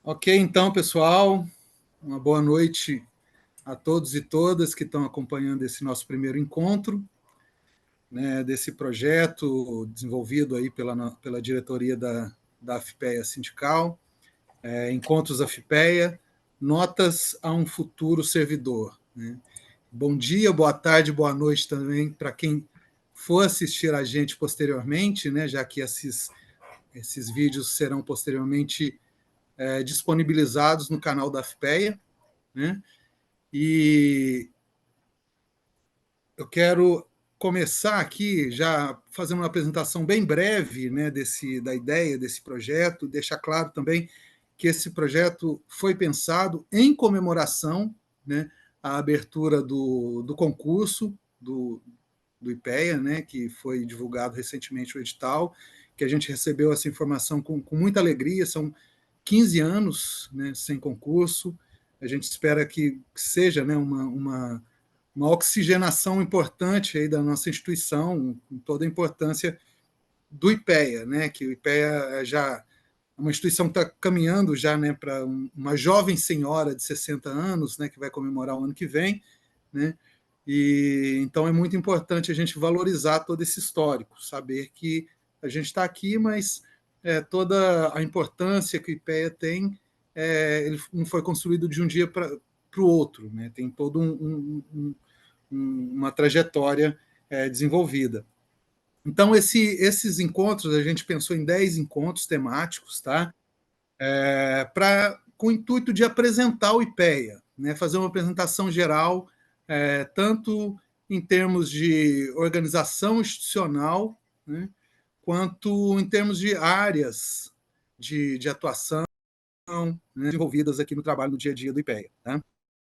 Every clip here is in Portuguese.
Ok, então, pessoal, uma boa noite a todos e todas que estão acompanhando esse nosso primeiro encontro, né, desse projeto desenvolvido aí pela diretoria da AFPEA Sindical, Encontros AFPEA, Notas a um Futuro Servidor. Né? Bom dia, boa tarde, boa noite também para quem for assistir a gente posteriormente, né, já que esses vídeos serão posteriormente disponibilizados no canal da AFPEA, né? E eu quero começar aqui já fazendo uma apresentação bem breve, né, da ideia desse projeto, deixar claro também que esse projeto foi pensado em comemoração, né, à abertura do concurso do IPEA, né, que foi divulgado recentemente o edital, que a gente recebeu essa informação com muita alegria. São 15 anos, né, sem concurso. A gente espera que seja, né, uma oxigenação importante aí da nossa instituição, com toda a importância do IPEA, né, que o IPEA já é uma instituição que está caminhando já, né, para uma jovem senhora de 60 anos, né, que vai comemorar o ano que vem, né, e então é muito importante a gente valorizar todo esse histórico, saber que a gente está aqui, mas toda a importância que o IPEA tem, ele não foi construído de um dia para o outro, né, tem todo uma trajetória desenvolvida. Então, esses encontros, a gente pensou em 10 encontros temáticos, tá? Com o intuito de apresentar o IPEA, né? Fazer uma apresentação geral, tanto em termos de organização institucional, né? Quanto em termos de áreas de atuação, né? Envolvidas aqui no trabalho no dia a dia do IPEA. Tá?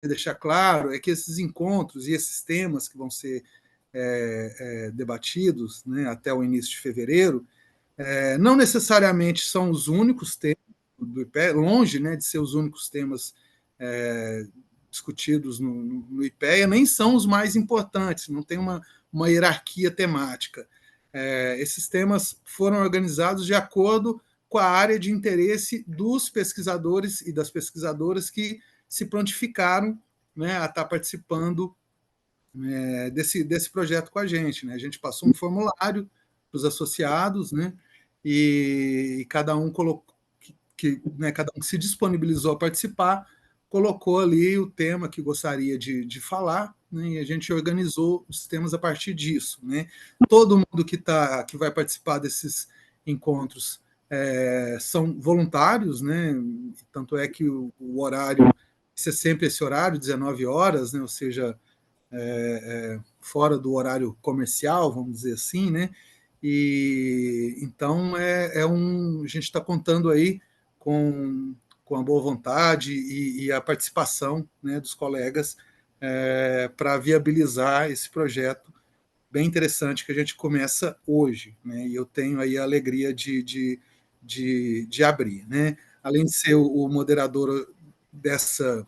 Deixar claro é que esses encontros e esses temas que vão ser debatidos, né, até o início de fevereiro, não necessariamente são os únicos temas do IPEA, longe, né, de ser os únicos temas discutidos no IPEA, nem são os mais importantes, não tem uma hierarquia temática. Esses temas foram organizados de acordo com a área de interesse dos pesquisadores e das pesquisadoras que se prontificaram, né, a estar participando desse projeto com a gente. Né? A gente passou um formulário para os associados, né? E cada um colocou, né, cada um que se disponibilizou a participar, colocou ali o tema que gostaria de falar, né? E a gente organizou os temas a partir disso. Né? Todo mundo que vai participar desses encontros são voluntários, né? Tanto é que o horário vai ser sempre esse horário, 19 horas, né? Ou seja, fora do horário comercial, vamos dizer assim, né? E então a gente está contando aí com a boa vontade e a participação, né, dos colegas para viabilizar esse projeto bem interessante que a gente começa hoje, né? E eu tenho aí a alegria de abrir, né? Além de ser o moderador dessa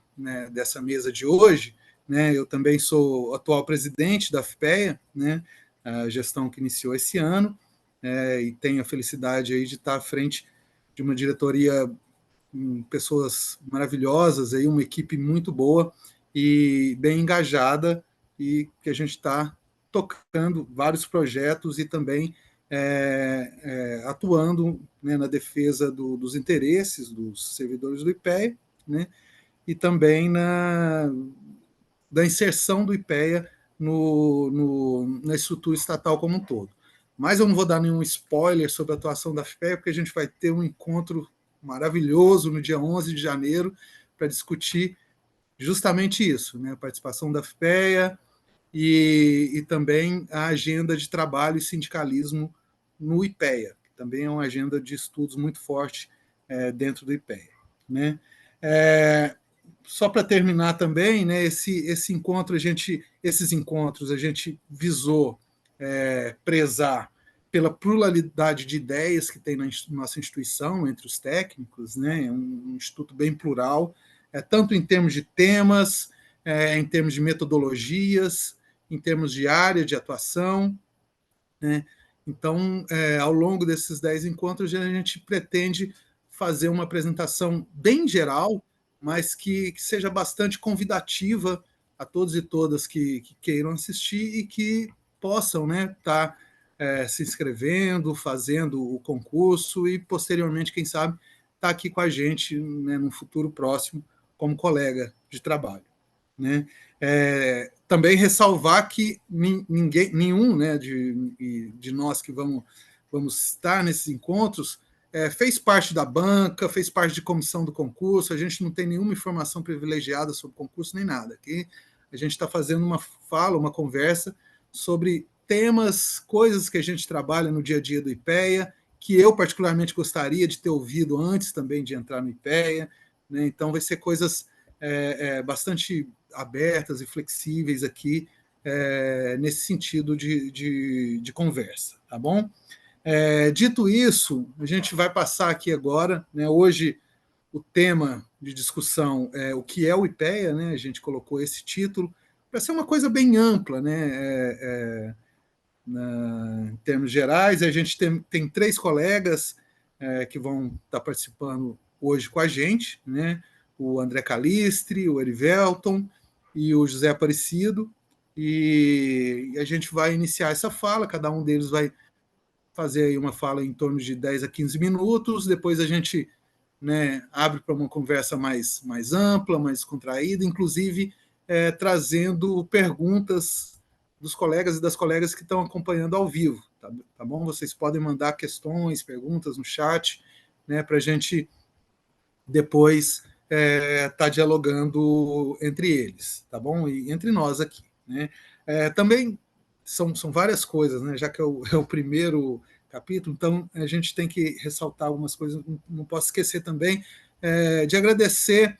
mesa de hoje, né? Eu também sou atual presidente da FPEA, né? A gestão que iniciou esse ano, e tenho a felicidade aí de estar à frente de uma diretoria com pessoas maravilhosas, aí, uma equipe muito boa e bem engajada, e que a gente está tocando vários projetos e também atuando, né, na defesa dos interesses dos servidores do IPEA, né, e também da inserção do IPEA na estrutura estatal como um todo. Mas eu não vou dar nenhum spoiler sobre a atuação da FPEA, porque a gente vai ter um encontro maravilhoso no dia 11 de janeiro para discutir justamente isso, né? A participação da FPEA e também a agenda de trabalho e sindicalismo no IPEA, que também é uma agenda de estudos muito forte dentro do IPEA. Né? Só para terminar também, né, esses encontros a gente visou prezar pela pluralidade de ideias que tem na nossa instituição, entre os técnicos, né, é um instituto bem plural, tanto em termos de temas, em termos de metodologias, em termos de área de atuação. Né? Então, ao longo desses 10 encontros, a gente pretende fazer uma apresentação bem geral, mas que seja bastante convidativa a todos e todas que queiram assistir e que possam, né, estar se inscrevendo, fazendo o concurso e, posteriormente, quem sabe, estar aqui com a gente, né, no futuro próximo como colega de trabalho, né? Também ressalvar que nenhum, né, de nós que vamos estar nesses encontros fez parte da banca, fez parte de comissão do concurso, a gente não tem nenhuma informação privilegiada sobre o concurso nem nada. Aqui a gente está fazendo uma fala, uma conversa sobre temas, coisas que a gente trabalha no dia a dia do IPEA, que eu particularmente gostaria de ter ouvido antes também de entrar no IPEA, né? Então vai ser coisas bastante abertas e flexíveis aqui, nesse sentido de conversa, tá bom? Dito isso, a gente vai passar aqui agora, né? Hoje o tema de discussão é o que é o IPEA, né? A gente colocou esse título para ser uma coisa bem ampla, né? Em termos gerais, a gente tem 3 colegas que vão estar participando hoje com a gente, né? O André Calistri, o Erivelton e o José Aparecido, e a gente vai iniciar essa fala, cada um deles vai fazer aí uma fala em torno de 10 a 15 minutos, depois a gente, né, abre para uma conversa mais ampla, mais contraída, inclusive trazendo perguntas dos colegas e das colegas que estão acompanhando ao vivo, tá bom? Vocês podem mandar questões, perguntas no chat, né, para a gente depois tá dialogando entre eles, tá bom? E entre nós aqui, né? Também são várias coisas, né? Já que é o primeiro capítulo, então a gente tem que ressaltar algumas coisas. Não posso esquecer também de agradecer,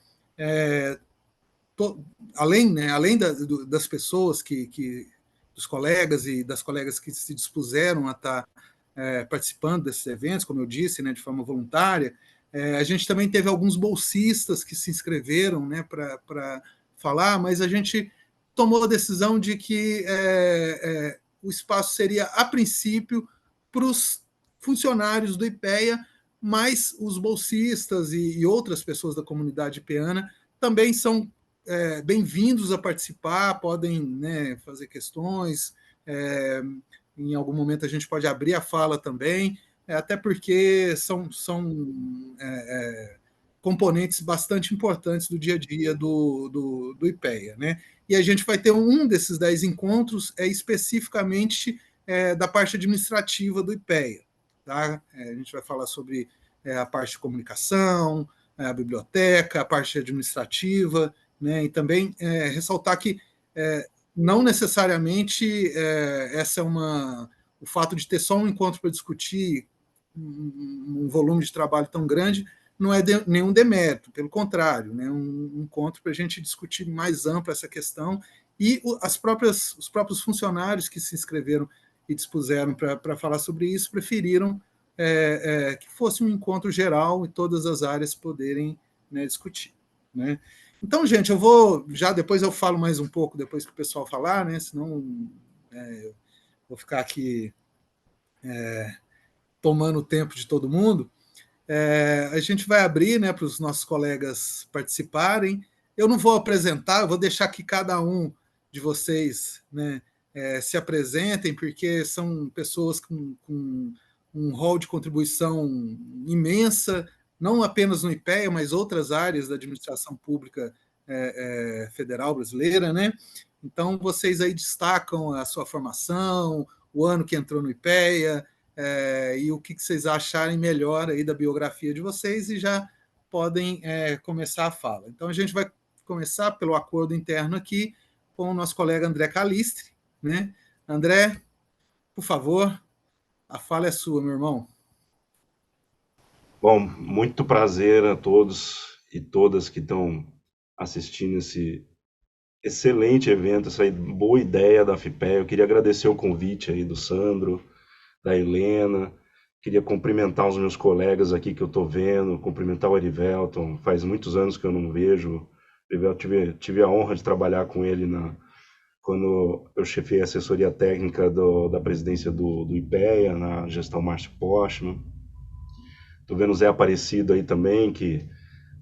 além, né, além das pessoas dos colegas e das colegas que se dispuseram a estar participando desses eventos, como eu disse, né, de forma voluntária. A gente também teve alguns bolsistas que se inscreveram, né, para falar, mas a gente tomou a decisão de que o espaço seria, a princípio, para os funcionários do IPEA, mas os bolsistas e outras pessoas da comunidade ipeana também são bem-vindos a participar, podem, né, fazer questões. Em algum momento a gente pode abrir a fala também, até porque são componentes bastante importantes do dia a dia do IPEA, né? E a gente vai ter um desses 10 encontros especificamente da parte administrativa do IPEA. Tá? A gente vai falar sobre a parte de comunicação, a biblioteca, a parte administrativa, né? E também ressaltar que não necessariamente essa é o fato de ter só um encontro para discutir um volume de trabalho tão grande não é nenhum demérito, pelo contrário, né? Um encontro para a gente discutir mais ampla essa questão, e os próprios funcionários que se inscreveram e dispuseram para falar sobre isso preferiram que fosse um encontro geral e todas as áreas poderem, né, discutir, né? Então, gente, eu vou já depois eu falo mais um pouco depois que o pessoal falar, né? Senão eu vou ficar aqui tomando o tempo de todo mundo. A gente vai abrir, né, para os nossos colegas participarem. Eu não vou apresentar, eu vou deixar que cada um de vocês, né, se apresentem, porque são pessoas com um rol de contribuição imensa, não apenas no IPEA, mas outras áreas da administração pública federal brasileira, né? Então, vocês aí destacam a sua formação, o ano que entrou no IPEA, e o que vocês acharem melhor aí da biografia de vocês, e já podem começar a fala. Então, a gente vai começar pelo acordo interno aqui com o nosso colega André Calistri, né? André, por favor, a fala é sua, meu irmão. Bom, muito prazer a todos e todas que estão assistindo esse excelente evento, essa boa ideia da FIPE. Eu queria agradecer o convite aí do Sandro, da Helena, queria cumprimentar os meus colegas aqui que eu estou vendo, cumprimentar o Erivelton, faz muitos anos que eu não vejo. O Erivelton, tive a honra de trabalhar com ele quando eu chefiei a assessoria técnica da presidência do IPEA, na gestão Márcio Postman. Estou vendo o Zé Aparecido aí também, que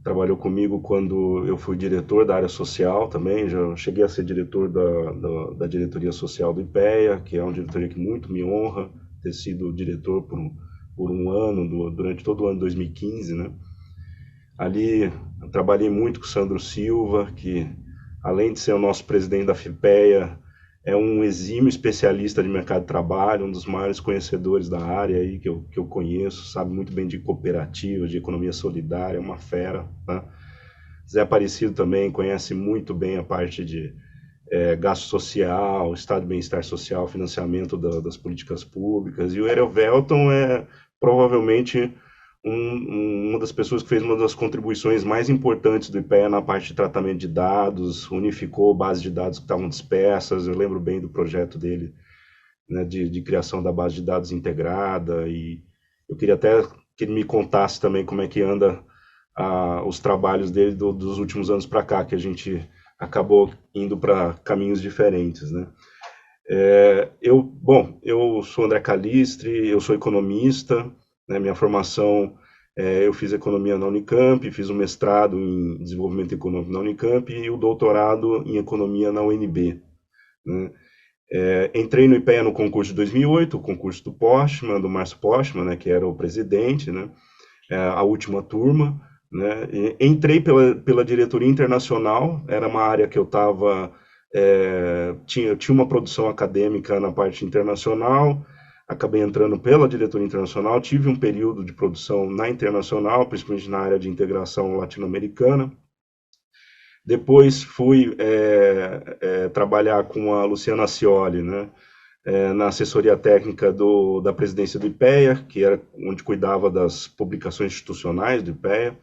trabalhou comigo quando eu fui diretor da área social também, já cheguei a ser diretor da diretoria social do IPEA, que é uma diretoria que muito me honra, ter sido diretor por um ano, durante todo o ano de 2015, né? Ali eu trabalhei muito com o Sandro Silva, que além de ser o nosso presidente da FIPEA, é um exímio especialista de mercado de trabalho, um dos maiores conhecedores da área aí que eu conheço, sabe muito bem de cooperativa, de economia solidária, é uma fera, tá? Zé Aparecido também conhece muito bem a parte de gasto social, estado de bem-estar social, financiamento das políticas públicas. E o Erivelton é provavelmente uma das pessoas que fez uma das contribuições mais importantes do IPEA na parte de tratamento de dados, unificou bases de dados que estavam dispersas. Eu lembro bem do projeto dele, né, de criação da base de dados integrada. E eu queria até que ele me contasse também como é que anda os trabalhos dele dos últimos anos para cá, que a gente acabou indo para caminhos diferentes, né? Eu sou André Calistri, eu sou economista, né? Minha formação, eu fiz economia na Unicamp, fiz um mestrado em desenvolvimento econômico na Unicamp e o doutorado em economia na UNB, né? Entrei no IPEA no concurso de 2008, o concurso do Postman, do Márcio Postman, né, que era o presidente, né? A última turma, né? Entrei pela diretoria internacional, era uma área que eu estava, tinha uma produção acadêmica na parte internacional, acabei entrando pela diretoria internacional, tive um período de produção na internacional, principalmente na área de integração latino-americana. Depois fui trabalhar com a Luciana Scioli, né? Na assessoria técnica da presidência do IPEA, que era onde cuidava das publicações institucionais do IPEA.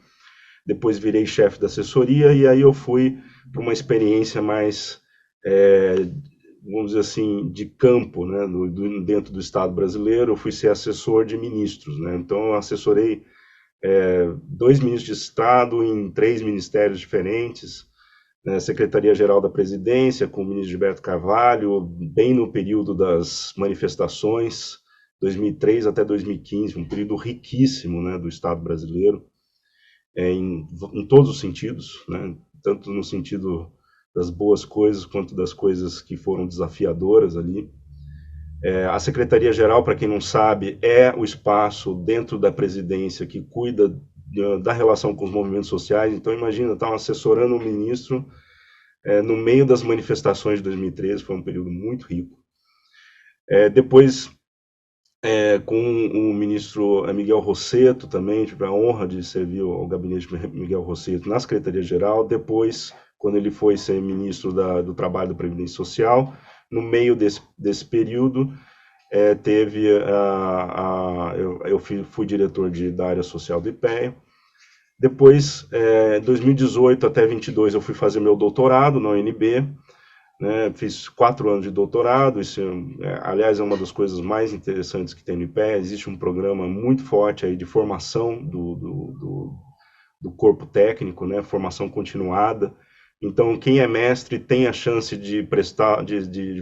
Depois virei chefe da assessoria e aí eu fui para uma experiência mais, vamos dizer assim, de campo, né, dentro do Estado brasileiro. Eu fui ser assessor de ministros, né? Então eu assessorei 2 ministros de Estado em 3 ministérios diferentes, né, Secretaria-Geral da Presidência, com o ministro Gilberto Carvalho, bem no período das manifestações, 2003 até 2015, um período riquíssimo, né, do Estado brasileiro, em todos os sentidos, né, tanto no sentido das boas coisas quanto das coisas que foram desafiadoras ali. A Secretaria-Geral, para quem não sabe, é o espaço dentro da presidência que cuida da relação com os movimentos sociais. Então, imagina, estavam assessorando o ministro no meio das manifestações de 2013, foi um período muito rico. Depois, com o ministro Miguel Rosseto também, tive a honra de servir ao gabinete de Miguel Rosseto na Secretaria-Geral. Depois, quando ele foi ser ministro do Trabalho e da Previdência Social, no meio desse período, eu fui diretor da área social do IPEA. Depois, 2018 até 22, eu fui fazer meu doutorado na UNB, né? Fiz 4 anos de doutorado. Isso, aliás, é uma das coisas mais interessantes que tem no IPEA. Existe um programa muito forte aí de formação do corpo técnico, né? Formação continuada. Então, quem é mestre tem a chance de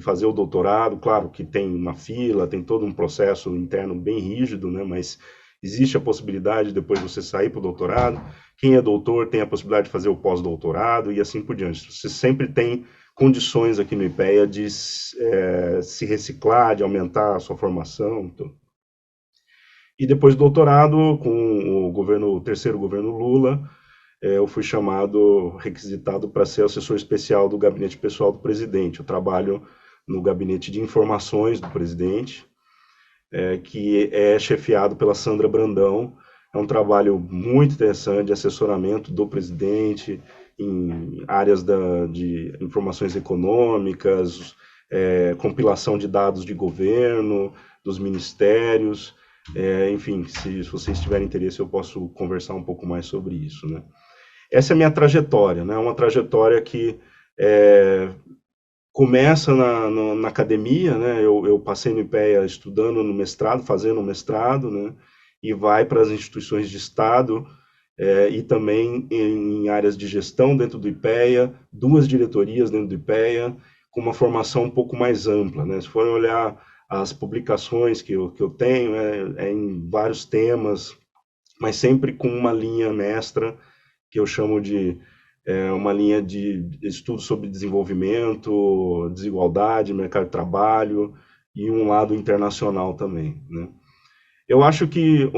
fazer o doutorado. Claro que tem uma fila, tem todo um processo interno bem rígido, né? Mas existe a possibilidade de depois você sair para o doutorado. Quem é doutor tem a possibilidade de fazer o pós-doutorado e assim por diante. Você sempre tem condições aqui no IPEA de se reciclar, de aumentar a sua formação. Então. E depois do doutorado, com o terceiro governo Lula, eu fui requisitado para ser assessor especial do gabinete pessoal do presidente. Eu trabalho no gabinete de informações do presidente, que é chefiado pela Sandra Brandão. É um trabalho muito interessante de assessoramento do presidente em áreas de informações econômicas, compilação de dados de governo, dos ministérios. Enfim, se vocês tiverem interesse, eu posso conversar um pouco mais sobre isso, né? Essa é a minha trajetória, né? Uma trajetória que começa na academia, né? Eu passei no IPEA estudando no mestrado, fazendo um mestrado, né? E vai para as instituições de Estado e também em áreas de gestão dentro do IPEA, 2 diretorias dentro do IPEA, com uma formação um pouco mais ampla, né? Se forem olhar as publicações que eu tenho, em vários temas, mas sempre com uma linha mestra que eu chamo de uma linha de estudo sobre desenvolvimento, desigualdade, mercado de trabalho e um lado internacional também, né? Eu acho que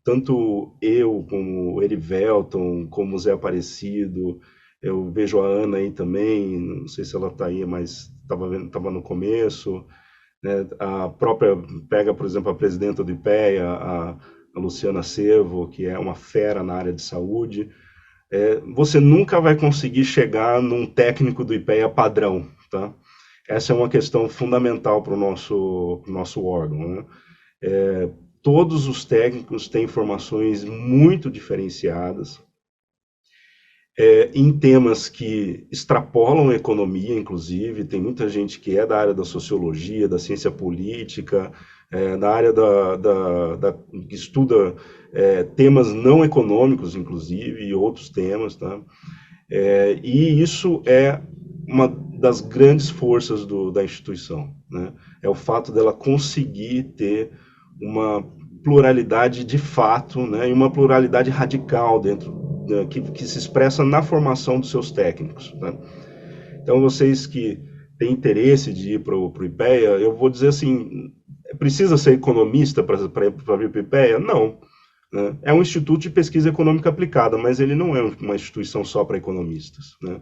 tanto eu como o Erivelton, como o Zé Aparecido, eu vejo a Ana aí também, não sei se ela está aí, mas estava no começo, né? A própria, pega, por exemplo, a presidenta do IPEA, a Luciana Cervo, que é uma fera na área de saúde. Você nunca vai conseguir chegar num técnico do IPEA padrão, tá? Essa é uma questão fundamental para o nosso órgão, né? Todos os técnicos têm formações muito diferenciadas, em temas que extrapolam a economia, inclusive. Tem muita gente que é da área da sociologia, da ciência política, da área que estuda temas não econômicos, inclusive, e outros temas, tá? E isso é uma das grandes forças da instituição, né? É o fato dela conseguir ter uma pluralidade de fato, né? E uma pluralidade radical que se expressa na formação dos seus técnicos, né? Então, vocês que têm interesse de ir para o IPEA, eu vou dizer assim, precisa ser economista para vir para o IPEA? Não, né? É um instituto de pesquisa econômica aplicada, mas ele não é uma instituição só para economistas, né?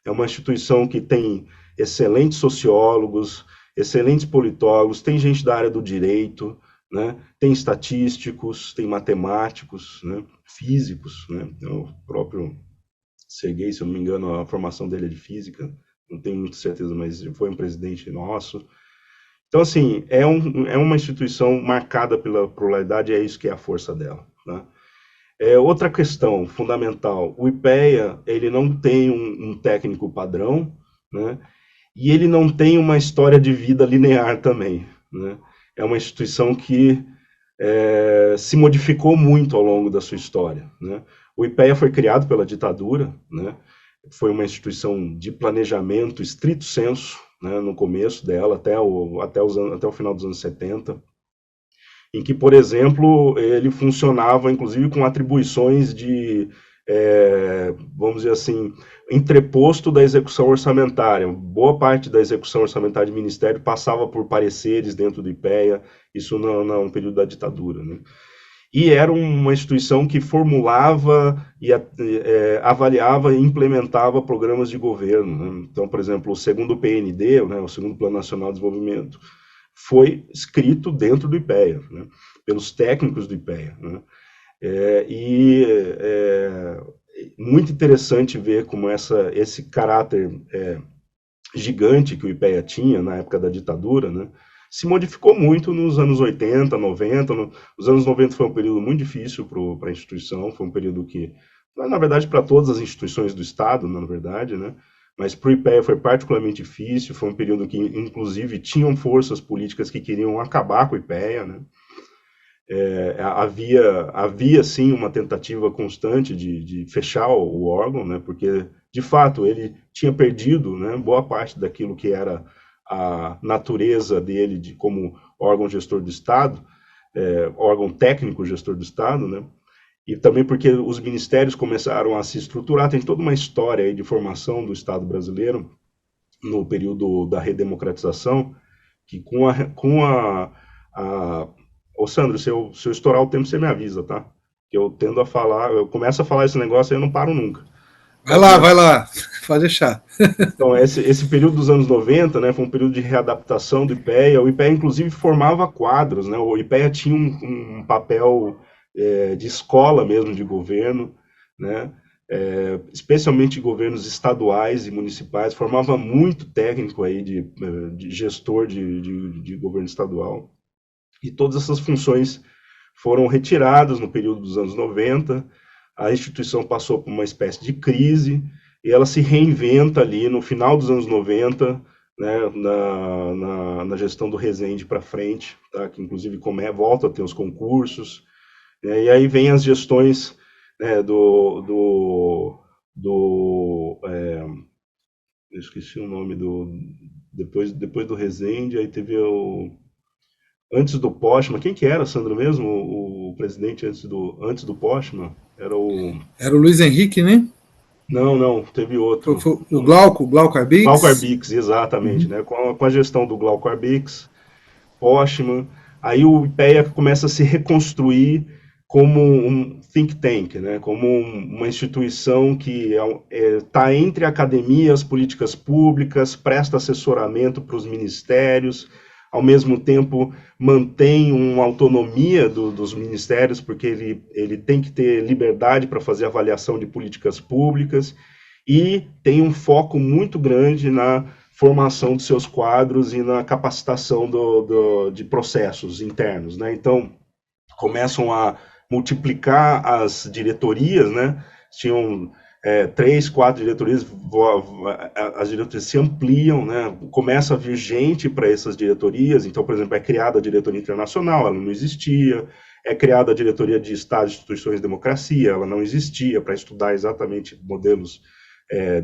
É uma instituição que tem excelentes sociólogos, excelentes politólogos, tem gente da área do direito, né? Tem estatísticos, tem matemáticos, né? Físicos, né? Então, o próprio Sergei, se eu não me engano, a formação dele é de física, não tenho muita certeza, mas foi um presidente nosso. Então, assim, é uma instituição marcada pela pluralidade, e é isso que é a força dela, né? Outra questão fundamental, o IPEA, ele não tem um técnico padrão, né? E ele não tem uma história de vida linear também, né? É uma instituição que se modificou muito ao longo da sua história, né? O IPEA foi criado pela ditadura, né? Foi uma instituição de planejamento estrito sensu, né? No começo dela, até o final dos anos 70, em que, por exemplo, ele funcionava inclusive com atribuições vamos dizer assim, entreposto da execução orçamentária. Boa parte da execução orçamentária do Ministério passava por pareceres dentro do IPEA, isso no período da ditadura, né? E era uma instituição que formulava e avaliava e implementava programas de governo, né? Então, por exemplo, o segundo PND, né, o segundo Plano Nacional de Desenvolvimento, foi escrito dentro do IPEA, né, pelos técnicos do IPEA, né? Muito interessante ver como esse caráter gigante que o IPEA tinha na época da ditadura, né, se modificou muito nos anos 80, 90. Os anos 90 foi um período muito difícil para a instituição, foi um período que, na verdade, para todas as instituições do Estado, na verdade, né, mas para o IPEA foi particularmente difícil, foi um período que, inclusive, tinham forças políticas que queriam acabar com o IPEA, né? Havia sim uma tentativa constante de fechar o órgão, né, porque de fato ele tinha perdido, né, boa parte daquilo que era a natureza dele como órgão gestor do Estado, órgão técnico gestor do Estado, né, e também porque os ministérios começaram a se estruturar. Tem toda uma história aí de formação do Estado brasileiro no período da redemocratização, que a Ô Sandro, se eu estourar o tempo, você me avisa, tá? Que eu tendo a falar, eu começo a falar esse negócio e eu não paro nunca. Então, Vai lá, pode deixar. então esse período dos anos 90, né, foi um período de readaptação do IPEA. O IPEA, inclusive, formava quadros, né? O IPEA tinha um papel de escola mesmo de governo, né? Especialmente governos estaduais e municipais, formava muito técnico aí de gestor de governo estadual. E todas essas funções foram retiradas no período dos anos 90. A instituição passou por uma espécie de crise e ela se reinventa ali no final dos anos 90, né, na gestão do Resende para frente, tá, que inclusive volta a ter os concursos, né, e aí vem as gestões, né, eu esqueci o nome depois do Resende, aí teve antes do Postman. Quem que era, Sandro, mesmo? O presidente antes do Postman? Era o... Era o Luiz Henrique, né? Não, não, teve outro. Foi o Glauco Glauco Arbix. Arbix, exatamente, né? Com a gestão do Glauco Arbix, Postman, aí o IPEA começa a se reconstruir como um think tank, né? Como uma instituição que está entre a academia e as políticas públicas, presta assessoramento para os ministérios, ao mesmo tempo mantém uma autonomia dos ministérios, porque ele tem que ter liberdade para fazer avaliação de políticas públicas, e tem um foco muito grande na formação dos seus quadros e na capacitação de processos internos, né? Então, começam a multiplicar as diretorias, né? Tinham 3, 4 diretorias, as diretorias se ampliam, né? Começa a vir gente para essas diretorias. Então, por exemplo, é criada a diretoria internacional, ela não existia. É criada a diretoria de Estado, instituições de democracia, ela não existia, para estudar exatamente modelos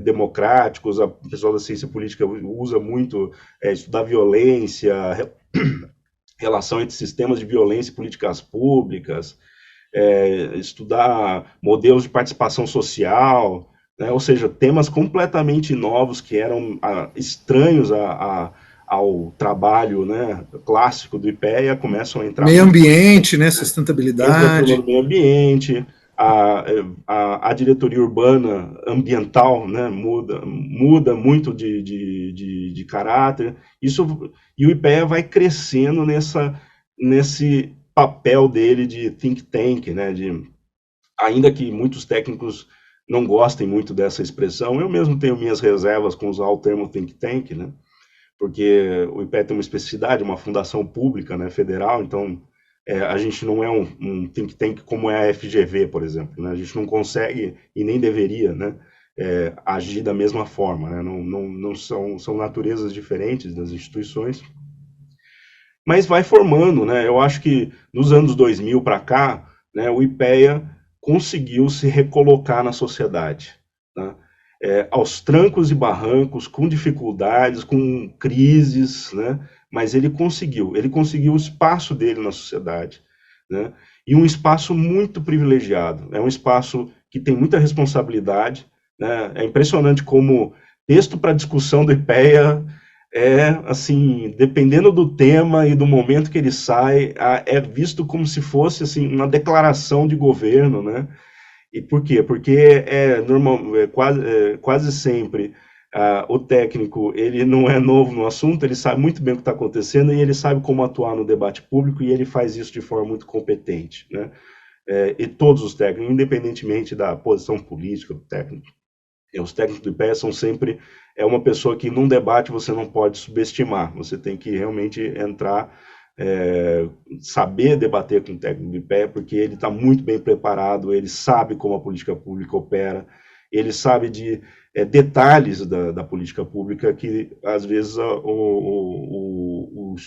democráticos. A pessoal da ciência política usa muito estudar violência, relação entre sistemas de violência e políticas públicas, estudar modelos de participação social, né? Ou seja, temas completamente novos que eram estranhos ao trabalho, né, clássico do IPEA, começam a entrar Meio muito, ambiente, né? entra a turma Sustentabilidade. do meio ambiente, a diretoria urbana ambiental, né, muda muito de caráter. Isso, e o IPEA vai crescendo nesse papel dele de think tank, né, ainda que muitos técnicos não gostem muito dessa expressão, eu mesmo tenho minhas reservas com usar o termo think tank, né, porque o IPEA tem uma especificidade, uma fundação pública, né, federal, então a gente não é um think tank como é a FGV, por exemplo, né? A gente não consegue e nem deveria, né, agir da mesma forma, né? Não são naturezas diferentes das instituições, mas vai formando, né? Eu acho que nos anos 2000 para cá, né, o IPEA conseguiu se recolocar na sociedade, né? Aos trancos e barrancos, com dificuldades, com crises, né? Mas ele conseguiu o espaço dele na sociedade, né? E um espaço muito privilegiado, é um espaço que tem muita responsabilidade, né? É impressionante como texto para discussão do IPEA assim, dependendo do tema e do momento que ele sai, é visto como se fosse assim uma declaração de governo, né? E por quê? Porque quase sempre o técnico ele não é novo no assunto, ele sabe muito bem o que está acontecendo e ele sabe como atuar no debate público e ele faz isso de forma muito competente, né? E todos os técnicos, independentemente da posição política do técnico, os técnicos do IPEA são sempre uma pessoa que num debate você não pode subestimar, você tem que realmente entrar, saber debater com o técnico do IPEA, porque ele está muito bem preparado, ele sabe como a política pública opera, ele sabe de detalhes da política pública que às vezes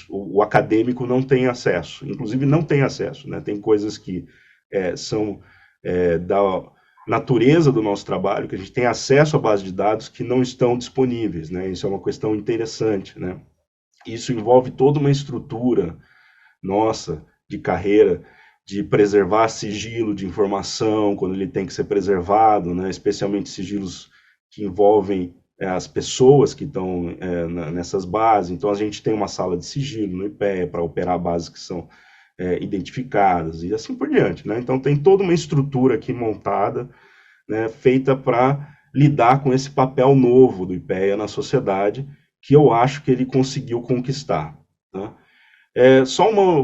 o acadêmico não tem acesso, inclusive não tem acesso, né? Tem coisas que são da natureza do nosso trabalho, que a gente tem acesso à base de dados que não estão disponíveis, né? Isso é uma questão interessante, né? Isso envolve toda uma estrutura nossa de carreira, de preservar sigilo de informação quando ele tem que ser preservado, né? Especialmente sigilos que envolvem as pessoas que estão nessas bases. Então a gente tem uma sala de sigilo no IPEA para operar bases que são identificadas e assim por diante, né? Então tem toda uma estrutura aqui montada, né, feita para lidar com esse papel novo do IPEA na sociedade, que eu acho que ele conseguiu conquistar, né?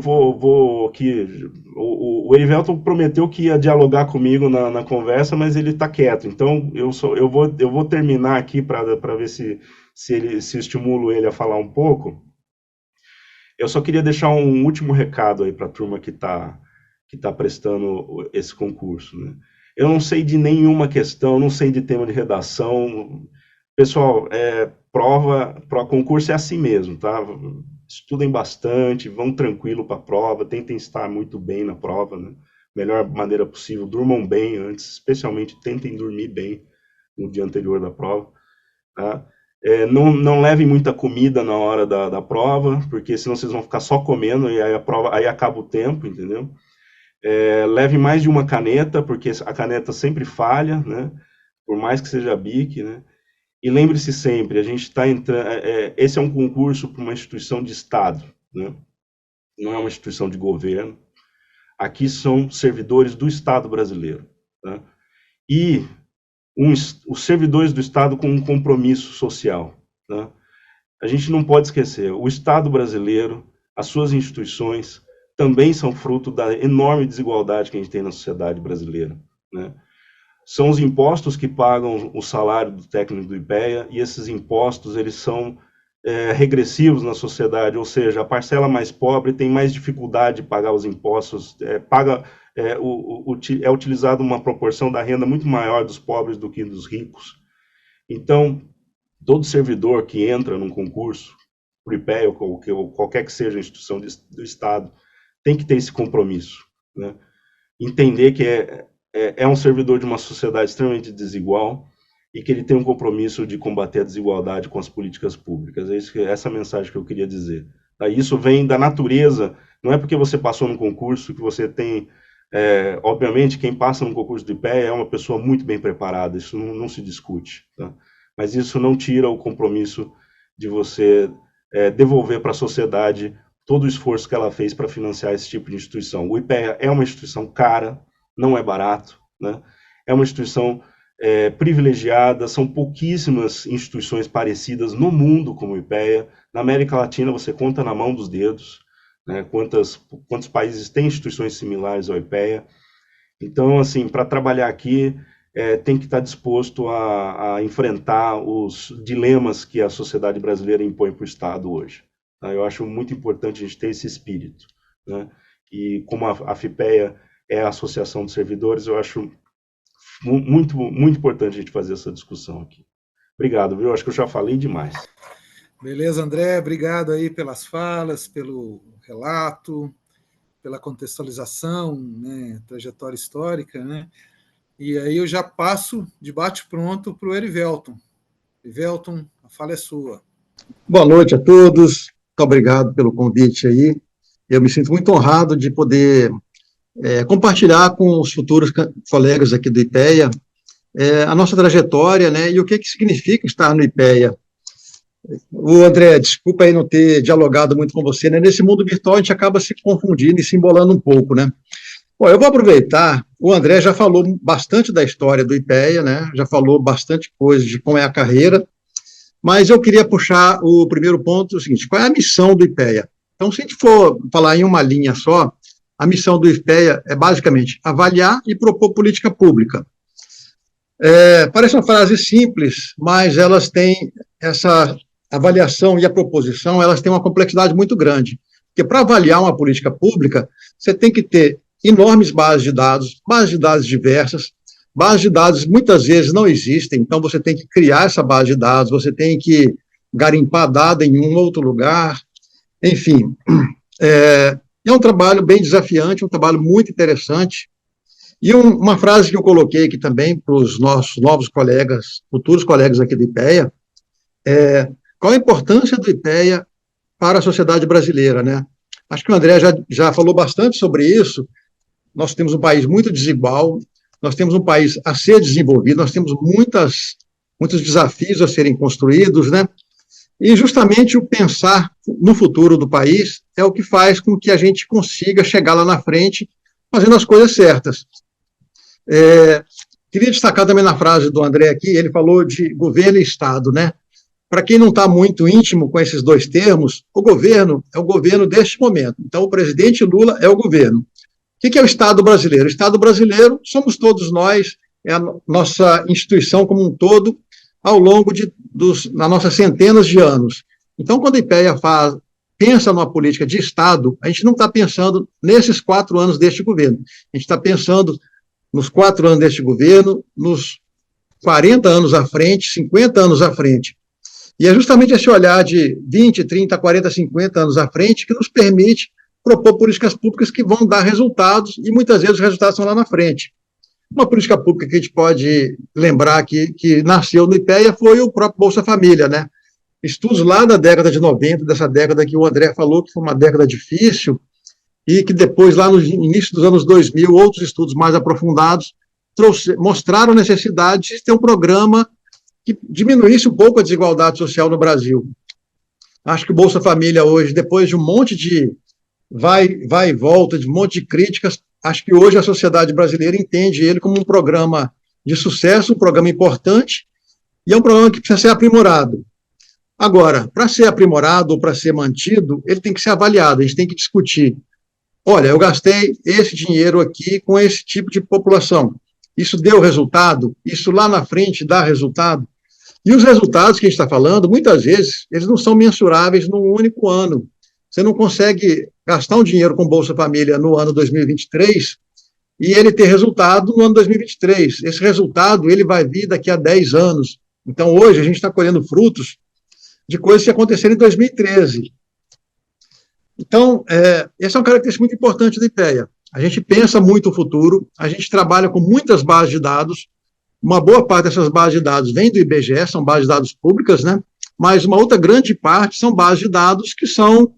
Vou aqui, o Erivelton prometeu que ia dialogar comigo na conversa, mas ele está quieto, então eu vou terminar aqui para ver se estimulo ele a falar um pouco. Eu só queria deixar um último recado aí para a turma que tá prestando esse concurso, né? Eu não sei de nenhuma questão, não sei de tema de redação. Pessoal, concurso é assim mesmo, tá? Estudem bastante, vão tranquilo para a prova, tentem estar muito bem na prova, né? Melhor maneira possível, durmam bem antes, especialmente tentem dormir bem no dia anterior da prova, tá? Não levem muita comida na hora da prova, porque senão vocês vão ficar só comendo e aí acaba o tempo, entendeu? Leve mais de uma caneta, porque a caneta sempre falha, né? Por mais que seja BIC, né? E lembre-se sempre, a gente está entrando. Esse é um concurso para uma instituição de Estado, né? Não é uma instituição de governo. Aqui são servidores do Estado brasileiro, né? E os servidores do Estado com um compromisso social, né? A gente não pode esquecer, o Estado brasileiro, as suas instituições, também são fruto da enorme desigualdade que a gente tem na sociedade brasileira, né? São os impostos que pagam o salário do técnico do IPEA, e esses impostos, eles são regressivos na sociedade, ou seja, a parcela mais pobre tem mais dificuldade de pagar os impostos, é utilizada uma proporção da renda muito maior dos pobres do que dos ricos. Então, todo servidor que entra num concurso, por IPEA ou qualquer que seja a instituição do Estado, tem que ter esse compromisso, né? Entender que é um servidor de uma sociedade extremamente desigual e que ele tem um compromisso de combater a desigualdade com as políticas públicas. Essa mensagem que eu queria dizer. Isso vem da natureza, não é porque você passou no concurso que você tem... obviamente, quem passa no concurso do IPEA é uma pessoa muito bem preparada, isso não se discute, tá? Mas isso não tira o compromisso de você devolver para a sociedade todo o esforço que ela fez para financiar esse tipo de instituição. O IPEA é uma instituição cara, não é barato, né? É uma instituição privilegiada, são pouquíssimas instituições parecidas no mundo como o IPEA. Na América Latina você conta na mão dos dedos, né? Quantos países têm instituições similares ao IPEA. Então, assim, para trabalhar aqui, tem que estar disposto a enfrentar os dilemas que a sociedade brasileira impõe para o Estado hoje, tá? Eu acho muito importante a gente ter esse espírito, né? E como a FIPEA é a Associação dos Servidores, eu acho muito, muito importante a gente fazer essa discussão aqui. Obrigado, viu? Acho que eu já falei demais. Beleza, André, obrigado aí pelas falas, pelo relato, pela contextualização, né, trajetória histórica, né? E aí eu já passo de bate-pronto para o Erivelton. Erivelton, a fala é sua. Boa noite a todos, muito obrigado pelo convite aí. Eu me sinto muito honrado de poder compartilhar com os futuros colegas aqui do IPEA a nossa trajetória, né, e o que significa estar no IPEA. O André, desculpa aí não ter dialogado muito com você, né? Nesse mundo virtual a gente acaba se confundindo e se embolando um pouco, né? Bom, eu vou aproveitar, o André já falou bastante da história do IPEA, né? Já falou bastante coisa de como é a carreira, mas eu queria puxar o primeiro ponto, o seguinte: qual é a missão do IPEA? Então, se a gente for falar em uma linha só, a missão do IPEA é basicamente avaliar e propor política pública. Parece uma frase simples, mas elas têm essa avaliação e a proposição, elas têm uma complexidade muito grande, porque para avaliar uma política pública, você tem que ter enormes bases de dados diversas, bases de dados muitas vezes não existem, então você tem que criar essa base de dados, você tem que garimpar dado em um outro lugar, enfim, é um trabalho bem desafiante, um trabalho muito interessante. E uma frase que eu coloquei aqui também para os nossos novos colegas, futuros colegas aqui do IPEA, qual a importância do IPEA para a sociedade brasileira, né? Acho que o André já falou bastante sobre isso. Nós temos um país muito desigual, nós temos um país a ser desenvolvido, nós temos muitos desafios a serem construídos, né? E justamente o pensar no futuro do país é o que faz com que a gente consiga chegar lá na frente fazendo as coisas certas. Queria destacar também na frase do André aqui, ele falou de governo e Estado, né? Para quem não está muito íntimo com esses dois termos, o governo é o governo deste momento. Então, o presidente Lula é o governo. O que é o Estado brasileiro? O Estado brasileiro somos todos nós, é a nossa instituição como um todo, ao longo das nossas centenas de anos. Então, quando a IPEA pensa numa política de Estado, a gente não está pensando nesses 4 anos deste governo. A gente está pensando nos 4 anos deste governo, nos 40 anos à frente, 50 anos à frente. E é justamente esse olhar de 20, 30, 40, 50 anos à frente que nos permite propor políticas públicas que vão dar resultados, e muitas vezes os resultados estão lá na frente. Uma política pública que a gente pode lembrar que nasceu no IPEA foi o próprio Bolsa Família, né? Estudos lá da década de 90, dessa década que o André falou que foi uma década difícil, e que depois, lá no início dos anos 2000, outros estudos mais aprofundados mostraram a necessidade de ter um programa que diminuísse um pouco a desigualdade social no Brasil. Acho que o Bolsa Família hoje, depois de um monte de vai e volta, de um monte de críticas, acho que hoje a sociedade brasileira entende ele como um programa de sucesso, um programa importante, e é um programa que precisa ser aprimorado. Agora, para ser aprimorado ou para ser mantido, ele tem que ser avaliado, a gente tem que discutir. Olha, eu gastei esse dinheiro aqui com esse tipo de população. Isso deu resultado? Isso lá na frente dá resultado? E os resultados que a gente está falando, muitas vezes, eles não são mensuráveis num único ano. Você não consegue gastar um dinheiro com Bolsa Família no ano 2023 e ele ter resultado no ano 2023. Esse resultado ele vai vir daqui a 10 anos. Então, hoje, a gente está colhendo frutos de coisas que aconteceram em 2013. Então, essa é uma característica muito importante do IPEA. A gente pensa muito o futuro, a gente trabalha com muitas bases de dados, uma boa parte dessas bases de dados vem do IBGE, são bases de dados públicas, né? Mas uma outra grande parte são bases de dados que são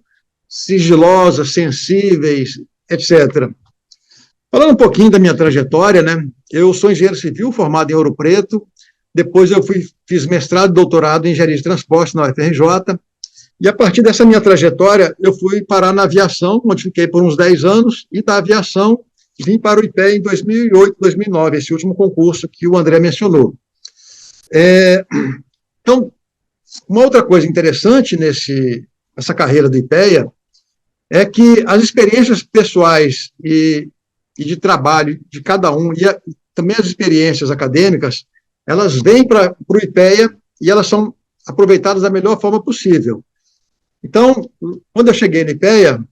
sigilosas, sensíveis, etc. Falando um pouquinho da minha trajetória, né? Eu sou engenheiro civil, formado em Ouro Preto, depois eu fiz mestrado e doutorado em engenharia de transporte na UFRJ, e a partir dessa minha trajetória, eu fui parar na aviação, onde fiquei por uns 10 anos, e da aviação vim para o IPEA em 2008, 2009, esse último concurso que o André mencionou. Então, uma outra coisa interessante nessa carreira do IPEA é que as experiências pessoais e de trabalho de cada um, e também as experiências acadêmicas, elas vêm para o IPEA e elas são aproveitadas da melhor forma possível. Então, quando eu cheguei no IPEA,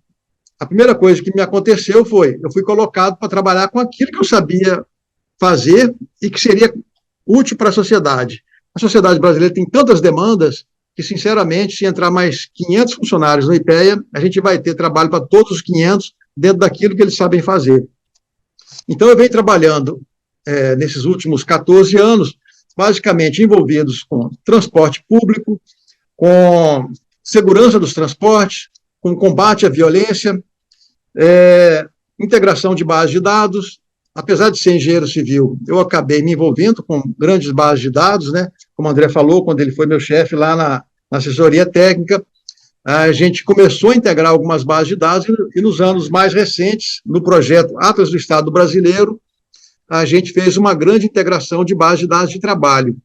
a primeira coisa que me aconteceu foi, eu fui colocado para trabalhar com aquilo que eu sabia fazer e que seria útil para a sociedade. A sociedade brasileira tem tantas demandas que, sinceramente, se entrar mais 500 funcionários no IPEA, a gente vai ter trabalho para todos os 500 dentro daquilo que eles sabem fazer. Então, eu venho trabalhando nesses últimos 14 anos, basicamente envolvidos com transporte público, com segurança dos transportes, com combate à violência, integração de bases de dados. Apesar de ser engenheiro civil, eu acabei me envolvendo com grandes bases de dados, né? Como o André falou, quando ele foi meu chefe lá na assessoria técnica, a gente começou a integrar algumas bases de dados e nos anos mais recentes, no projeto Atlas do Estado Brasileiro, a gente fez uma grande integração de bases de dados de trabalho.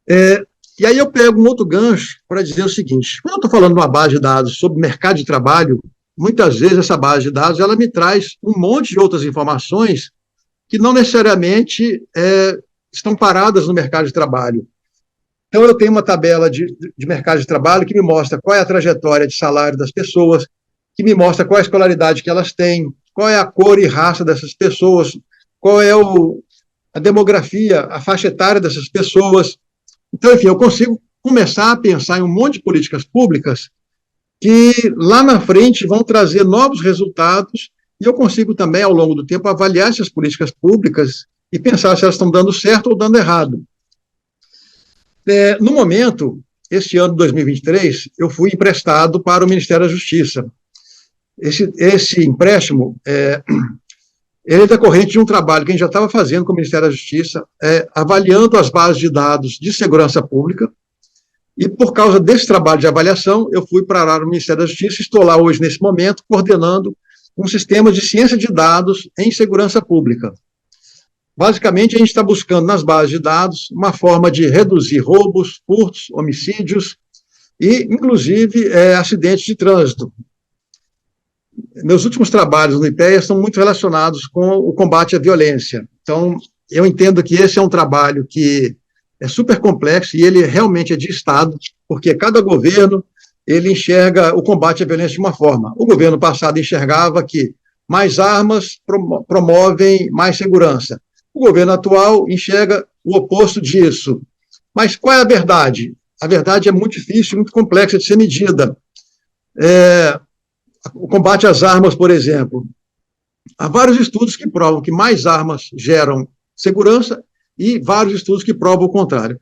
E aí eu pego um outro gancho para dizer o seguinte, quando eu estou falando de uma base de dados sobre mercado de trabalho, muitas vezes essa base de dados ela me traz um monte de outras informações que não necessariamente estão paradas no mercado de trabalho. Então, eu tenho uma tabela de mercado de trabalho que me mostra qual é a trajetória de salário das pessoas, que me mostra qual é a escolaridade que elas têm, qual é a cor e raça dessas pessoas, qual é a demografia, a faixa etária dessas pessoas. Então, enfim, eu consigo começar a pensar em um monte de políticas públicas que lá na frente vão trazer novos resultados e eu consigo também, ao longo do tempo, avaliar essas políticas públicas e pensar se elas estão dando certo ou dando errado. No momento, este ano de 2023, eu fui emprestado para o Ministério da Justiça. Esse empréstimo ele é decorrente de um trabalho que a gente já estava fazendo com o Ministério da Justiça, avaliando as bases de dados de segurança pública, e por causa desse trabalho de avaliação, eu fui para o Ministério da Justiça e estou lá hoje, nesse momento, coordenando um sistema de ciência de dados em segurança pública. Basicamente, a gente está buscando nas bases de dados uma forma de reduzir roubos, furtos, homicídios e, inclusive, acidentes de trânsito. Meus últimos trabalhos no IPEA estão muito relacionados com o combate à violência. Então, eu entendo que esse é um trabalho que é super complexo e ele realmente é de Estado, porque cada governo ele enxerga o combate à violência de uma forma. O governo passado enxergava que mais armas promovem mais segurança. O governo atual enxerga o oposto disso. Mas qual é a verdade? A verdade é muito difícil, muito complexa de ser medida. O combate às armas, por exemplo, há vários estudos que provam que mais armas geram segurança e vários estudos que provam o contrário.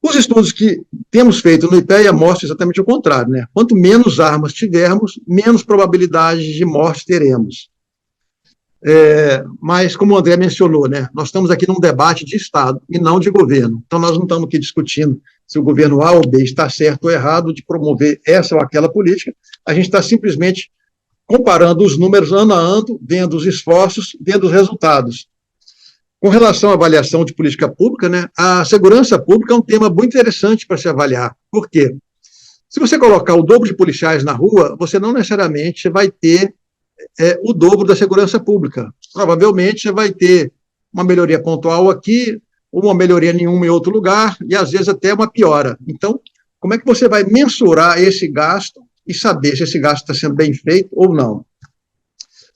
Os estudos que temos feito no IPEA mostram exatamente o contrário, né? Quanto menos armas tivermos, menos probabilidade de morte teremos. Mas, como o André mencionou, né, nós estamos aqui num debate de Estado e não de governo. Então, nós não estamos aqui discutindo se o governo A ou B está certo ou errado de promover essa ou aquela política. A gente está simplesmente comparando os números ano a ano, vendo os esforços, vendo os resultados. Com relação à avaliação de política pública, né, a segurança pública é um tema muito interessante para se avaliar. Por quê? Se você colocar o dobro de policiais na rua, você não necessariamente vai ter o dobro da segurança pública. Provavelmente você vai ter uma melhoria pontual aqui, uma melhoria nenhuma em outro lugar, e às vezes até uma piora. Então, como é que você vai mensurar esse gasto e saber se esse gasto está sendo bem feito ou não?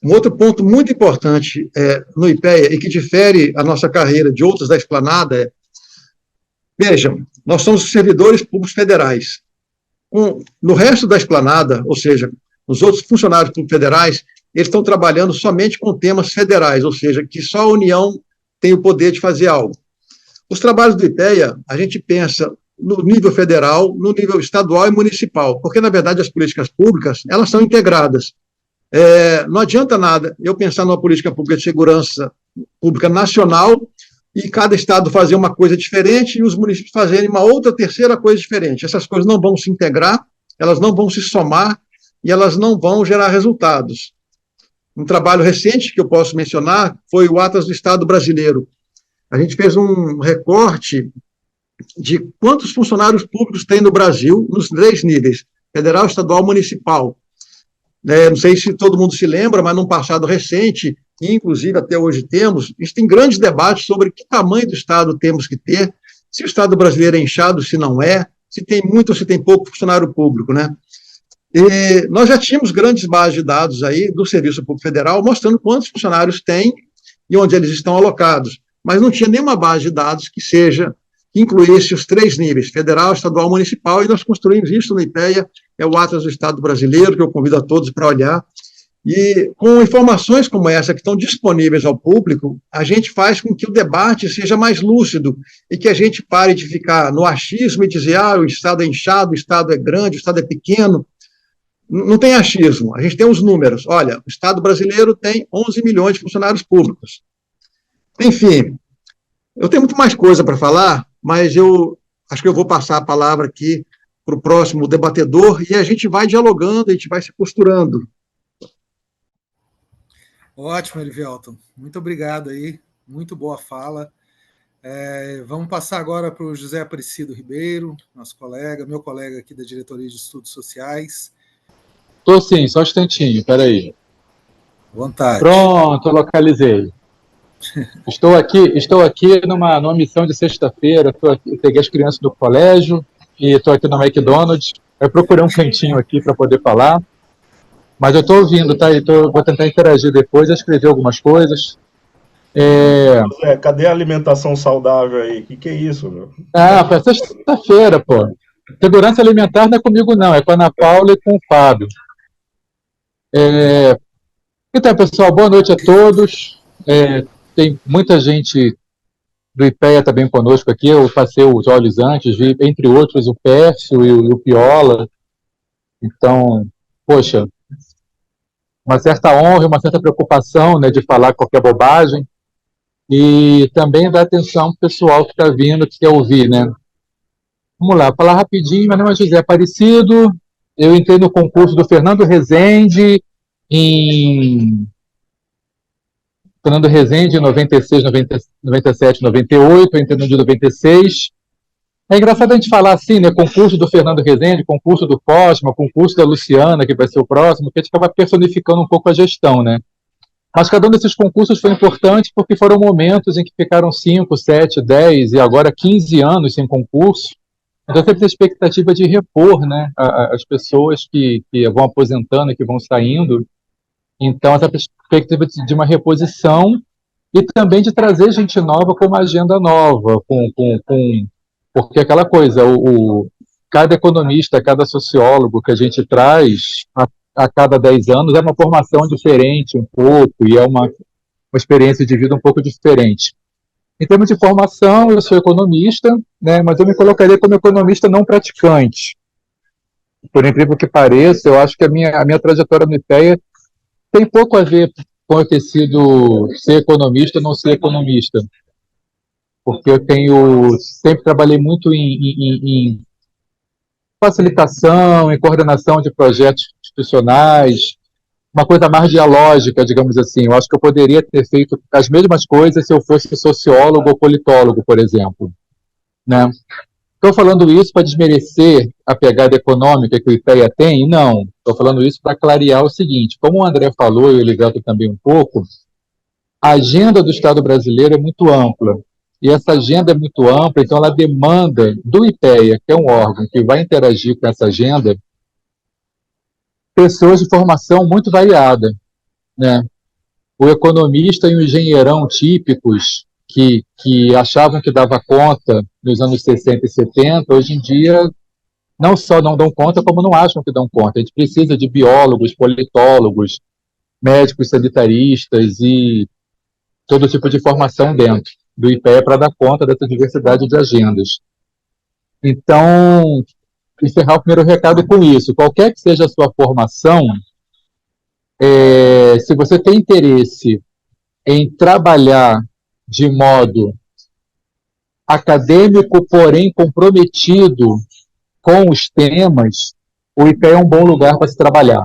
Um outro ponto muito importante no IPEA e que difere a nossa carreira de outras da Esplanada vejam, nós somos servidores públicos federais. No resto da Esplanada, ou seja, os outros funcionários públicos federais, eles estão trabalhando somente com temas federais, ou seja, que só a União tem o poder de fazer algo. Os trabalhos do IPEA, a gente pensa no nível federal, no nível estadual e municipal, porque, na verdade, as políticas públicas, elas são integradas. Não adianta nada eu pensar numa política pública de segurança pública nacional e cada estado fazer uma coisa diferente e os municípios fazerem uma outra terceira coisa diferente. Essas coisas não vão se integrar, elas não vão se somar e elas não vão gerar resultados. Um trabalho recente que eu posso mencionar foi o Atlas do Estado Brasileiro. A gente fez um recorte de quantos funcionários públicos tem no Brasil, nos 3 níveis, federal, estadual e municipal. Não sei se todo mundo se lembra, mas num passado recente, e inclusive até hoje temos, existem grandes debates sobre que tamanho do Estado temos que ter, se o Estado brasileiro é inchado, se não é, se tem muito ou se tem pouco funcionário público, né? E nós já tínhamos grandes bases de dados aí do Serviço Público Federal mostrando quantos funcionários tem e onde eles estão alocados, mas não tinha nenhuma base de dados que incluísse os 3 níveis, federal, estadual, municipal, e nós construímos isso no IPEA, é o Atlas do Estado Brasileiro, que eu convido a todos para olhar, e com informações como essa que estão disponíveis ao público, a gente faz com que o debate seja mais lúcido e que a gente pare de ficar no achismo e dizer, o Estado é inchado, o Estado é grande, o Estado é pequeno. Não tem achismo, a gente tem os números. Olha, o Estado brasileiro tem 11 milhões de funcionários públicos. Enfim, eu tenho muito mais coisa para falar, mas eu acho que eu vou passar a palavra aqui para o próximo debatedor e a gente vai dialogando, a gente vai se costurando. Ótimo, Elivelton. Muito obrigado aí, muito boa fala. Vamos passar agora para o José Aparecido Ribeiro, nosso colega, meu colega aqui da Diretoria de Estudos Sociais. Estou sim, só um instantinho, peraí. Vontade. Pronto, localizei. Estou aqui numa missão de sexta-feira, peguei as crianças do colégio e estou aqui no McDonald's. Eu procurei um cantinho aqui para poder falar, mas eu estou ouvindo, tá? Vou tentar interagir depois, escrever algumas coisas. Cadê a alimentação saudável aí? O que é isso, meu? Foi sexta-feira, pô. Segurança alimentar não é comigo não, é com a Ana Paula e com o Fábio. Então, pessoal, boa noite a todos. Tem muita gente do IPEA também conosco aqui, eu passei os olhos antes, vi, entre outros, o Pércio e o Piola. Então, poxa, uma certa honra e uma certa preocupação, né, de falar qualquer bobagem, e também dar atenção para o pessoal que está vindo, que quer ouvir, né? Vamos lá, falar rapidinho. Meu nome é José Aparecido, eu entrei no concurso do Fernando Rezende em 96, 97, 98, eu entrei no de 96. É engraçado a gente falar assim, né? Concurso do Fernando Rezende, concurso do Cosma, concurso da Luciana, que vai ser o próximo, que a gente acaba personificando um pouco a gestão, né? Mas cada um desses concursos foi importante porque foram momentos em que ficaram 5, 7, 10 e agora 15 anos sem concurso. Então sempre tem a expectativa de repor, né, as pessoas que vão aposentando e que vão saindo. Então essa perspectiva de uma reposição e também de trazer gente nova com uma agenda nova, porque aquela coisa, cada economista, cada sociólogo que a gente traz a cada 10 anos, é uma formação diferente um pouco, e é uma experiência de vida um pouco diferente. Em termos de formação, eu sou economista, né, mas eu me colocaria como economista não praticante. Por incrível que pareça, eu acho que a minha trajetória no IPEA tem pouco a ver com eu ter sido ser economista ou não ser economista, porque eu sempre trabalhei muito em facilitação, em coordenação de projetos institucionais, uma coisa mais dialógica, digamos assim. Eu acho que eu poderia ter feito as mesmas coisas se eu fosse sociólogo ou politólogo, por exemplo, né? Estou falando isso para desmerecer a pegada econômica que o IPEA tem? Não. Estou falando isso para clarear o seguinte: como o André falou, e o Elivelto também um pouco, a agenda do Estado brasileiro é muito ampla. E essa agenda é muito ampla, então ela demanda do IPEA, que é um órgão que vai interagir com essa agenda, pessoas de formação muito variada, né? O economista e o engenheirão típicos que achavam que dava conta nos anos 60 e 70, hoje em dia não só não dão conta, como não acham que dão conta. A gente precisa de biólogos, politólogos, médicos sanitaristas e todo tipo de formação dentro do IPEA para dar conta dessa diversidade de agendas. Então, encerrar o primeiro recado com isso. Qualquer que seja a sua formação, se você tem interesse em trabalhar de modo acadêmico, porém comprometido com os temas, o IPEA é um bom lugar para se trabalhar.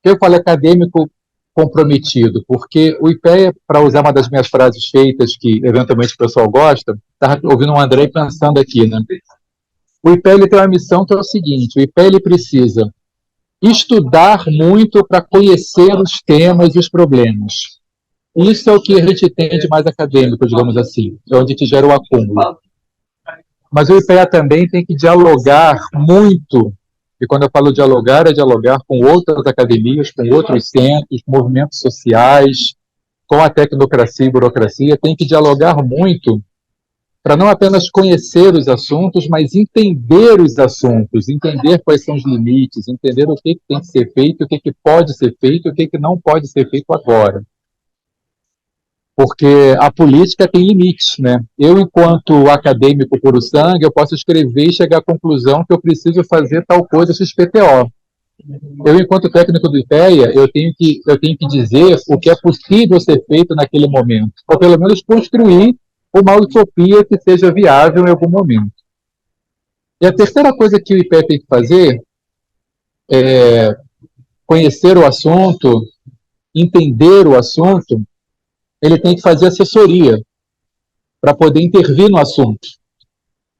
Eu falo acadêmico comprometido, porque o IPEA, para usar uma das minhas frases feitas, que eventualmente o pessoal gosta, estava ouvindo o André pensando aqui, né? O IPEA ele tem uma missão que é o seguinte: o IPEA ele precisa estudar muito para conhecer os temas e os problemas. Isso é o que a gente tem de mais acadêmico, digamos assim, é onde a gente gera o acúmulo. Mas o IPEA também tem que dialogar muito, e quando eu falo dialogar, é dialogar com outras academias, com outros centros, movimentos sociais, com a tecnocracia e burocracia, tem que dialogar muito para não apenas conhecer os assuntos, mas entender os assuntos, entender quais são os limites, entender o que tem que ser feito, o que pode ser feito, o que não pode ser feito agora. Porque a política tem limites, né? Eu, enquanto acadêmico puro sangue, eu posso escrever e chegar à conclusão que eu preciso fazer tal coisa XPTO. Eu, enquanto técnico do IPEA, eu tenho que dizer o que é possível ser feito naquele momento, ou pelo menos construir uma utopia que seja viável em algum momento. E a terceira coisa que o IPEA tem que fazer é conhecer o assunto, entender o assunto. Ele tem que fazer assessoria para poder intervir no assunto.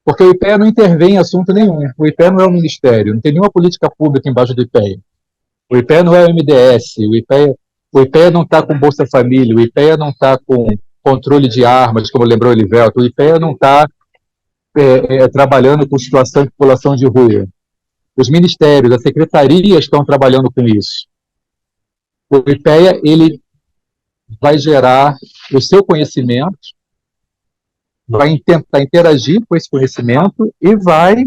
Porque o IPEA não intervém em assunto nenhum. O IPEA não é um ministério, não tem nenhuma política pública embaixo do IPEA. O IPEA não é o MDS, o IPEA não está com Bolsa Família, o IPEA não está com controle de armas, como lembrou o Elivelto, o IPEA não está trabalhando com situação de população de rua. Os ministérios, as secretarias estão trabalhando com isso. O IPEA, ele vai gerar o seu conhecimento, vai tentar interagir com esse conhecimento e vai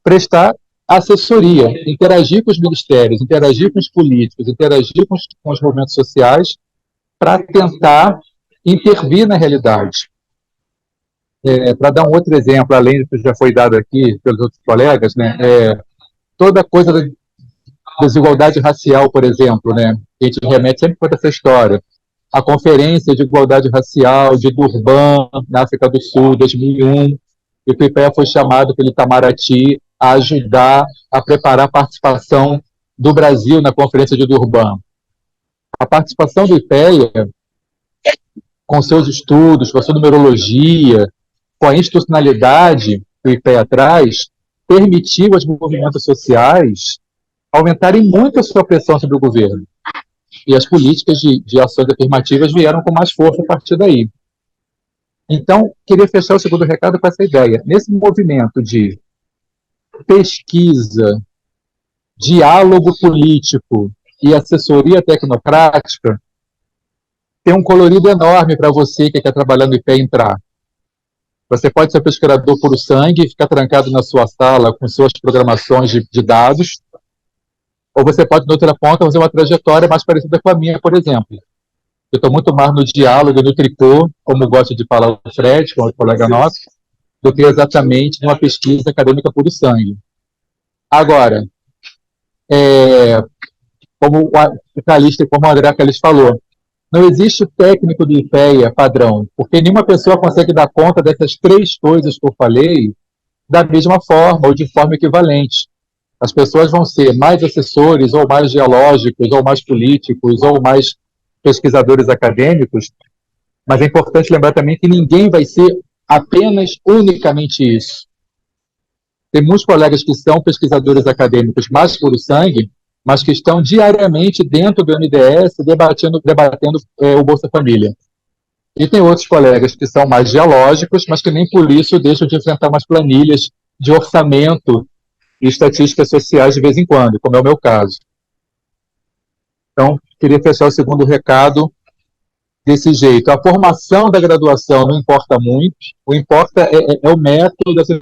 prestar assessoria, interagir com os ministérios, interagir com os políticos, interagir com os movimentos sociais para tentar intervir na realidade. Para dar um outro exemplo, além do que já foi dado aqui pelos outros colegas, né, toda coisa da desigualdade racial, por exemplo, né, a gente remete sempre para essa história. A Conferência de Igualdade Racial de Durban, na África do Sul, 2001, e o IPEA foi chamado pelo Itamaraty a ajudar a preparar a participação do Brasil na Conferência de Durban. A participação do IPEA, com seus estudos, com a sua numerologia, com a institucionalidade que o IPEA traz, permitiu aos movimentos sociais aumentarem muito a sua pressão sobre o governo. E as políticas de ações afirmativas vieram com mais força a partir daí. Então, queria fechar o segundo recado com essa ideia. Nesse movimento de pesquisa, diálogo político e assessoria tecnocrática, tem um colorido enorme para você que quer trabalhar no IPEA entrar. Você pode ser pesquisador puro sangue e ficar trancado na sua sala com suas programações de dados, ou você pode, na outra ponta, fazer uma trajetória mais parecida com a minha, por exemplo. Eu estou muito mais no diálogo, no tricô, como gosta de falar o Fred, que é um colega nosso, do que exatamente numa pesquisa acadêmica puro sangue. Agora, como o Calixto, como o André Calixto falou, não existe técnico do IPEA padrão, porque nenhuma pessoa consegue dar conta dessas três coisas que eu falei da mesma forma ou de forma equivalente. As pessoas vão ser mais assessores, ou mais geológicos, ou mais políticos, ou mais pesquisadores acadêmicos, mas é importante lembrar também que ninguém vai ser apenas, unicamente isso. Tem muitos colegas que são pesquisadores acadêmicos mais puro sangue, mas que estão diariamente dentro do BNDES debatendo o Bolsa Família. E tem outros colegas que são mais geológicos, mas que nem por isso deixam de enfrentar umas planilhas de orçamento e estatísticas sociais de vez em quando, como é o meu caso. Então, queria fechar o segundo recado desse jeito. A formação da graduação não importa muito, o que importa é o método, esse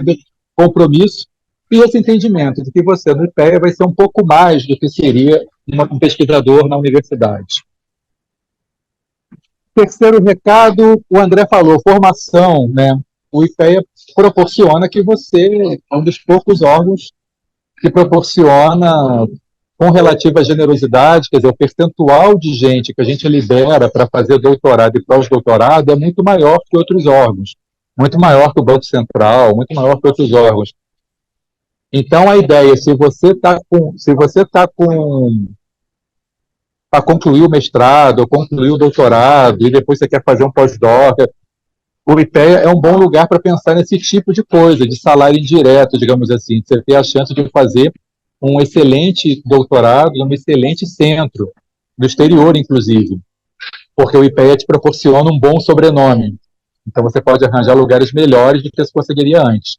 compromisso e esse entendimento de que você, no IPEA, vai ser um pouco mais do que seria um pesquisador na universidade. Terceiro recado, o André falou, formação, né? O IPEA proporciona que você é um dos poucos órgãos que proporciona com relativa generosidade, quer dizer, o percentual de gente que a gente libera para fazer doutorado e pós-doutorado é muito maior que outros órgãos, muito maior que o Banco Central, muito maior que outros órgãos. Então, a ideia, se você está para concluir o mestrado, ou concluir o doutorado, e depois você quer fazer um pós-doc, o IPEA é um bom lugar para pensar nesse tipo de coisa, de salário indireto, digamos assim. Você tem a chance de fazer um excelente doutorado, um excelente centro, do exterior, inclusive, porque o IPEA te proporciona um bom sobrenome. Então, você pode arranjar lugares melhores do que você conseguiria antes.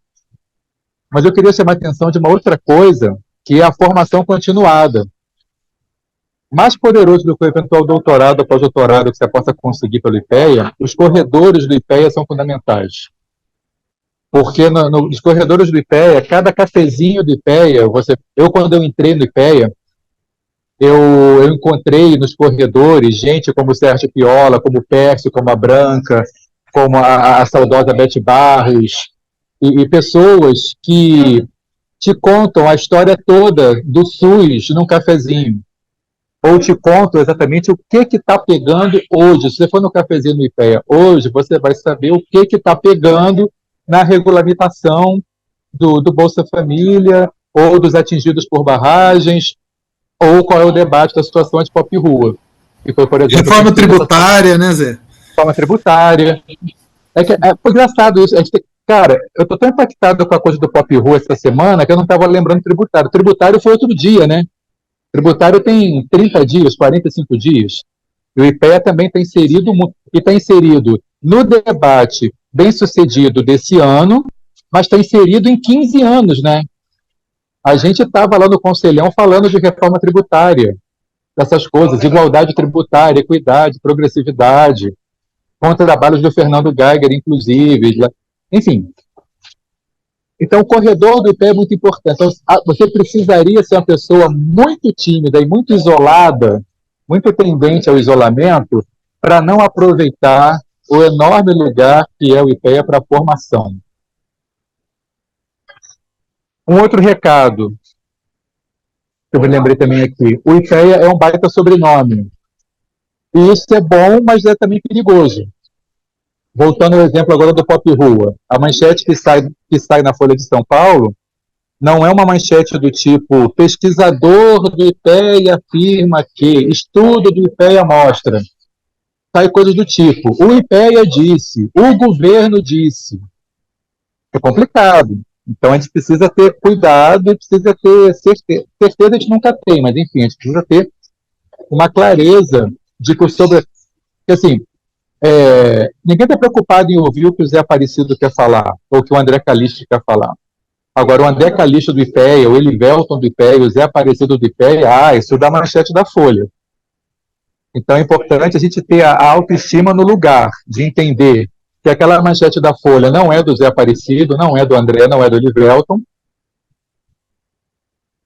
Mas eu queria chamar a atenção de uma outra coisa, que é a formação continuada. Mais poderoso do que o eventual doutorado ou pós-doutorado que você possa conseguir pelo IPEA, os corredores do IPEA são fundamentais. Porque nos corredores do IPEA, cada cafezinho do IPEA, quando eu entrei no IPEA, eu encontrei nos corredores gente como o Sérgio Piola, como o Pércio, como a Branca, como a saudosa Beth Barros, e pessoas que te contam a história toda do SUS num cafezinho. Ou te contam exatamente o que está pegando hoje. Se você for no cafezinho no IPEA hoje, você vai saber o que está pegando na regulamentação do Bolsa Família, ou dos atingidos por barragens, ou qual é o debate da situação de Pop Rua. Que foi, por exemplo, reforma tributária, né, Zé? Reforma tributária. Foi engraçado isso. Cara, eu estou tão impactado com a coisa do Pop Rua essa semana que eu não estava lembrando tributário. Tributário foi outro dia, né? Tributário tem 30 dias, 45 dias. E o IPEA também está inserido, e está inserido no debate bem-sucedido desse ano, mas está inserido em 15 anos, né? A gente estava lá no Conselhão falando de reforma tributária, dessas coisas, igualdade tributária, equidade, progressividade, com trabalhos do Fernando Geiger, inclusive, enfim. Então, o corredor do IPEA é muito importante. Então, você precisaria ser uma pessoa muito tímida e muito isolada, muito tendente ao isolamento, para não aproveitar o enorme lugar que é o IPEA para a formação. Um outro recado, que eu me lembrei também aqui, o IPEA é um baita sobrenome. E isso é bom, mas é também perigoso. Voltando ao exemplo agora do Pop Rua, a manchete que sai na Folha de São Paulo não é uma manchete do tipo pesquisador do IPEA afirma que, estudo do IPEA mostra, sai coisas do tipo, o IPEA disse, o governo disse. É complicado. Então a gente precisa ter cuidado, precisa ter certeza a gente nunca tem, mas enfim, a gente precisa ter uma clareza de que assim, ninguém está preocupado em ouvir o que o Zé Aparecido quer falar, ou o que o André Calixto quer falar. Agora, o André Calixto do IPEA, o Elivelton do IPEA, o Zé Aparecido do IPEA, isso dá manchete da Folha. Então, é importante a gente ter a autoestima no lugar, de entender que aquela manchete da Folha não é do Zé Aparecido, não é do André, não é do Livelton,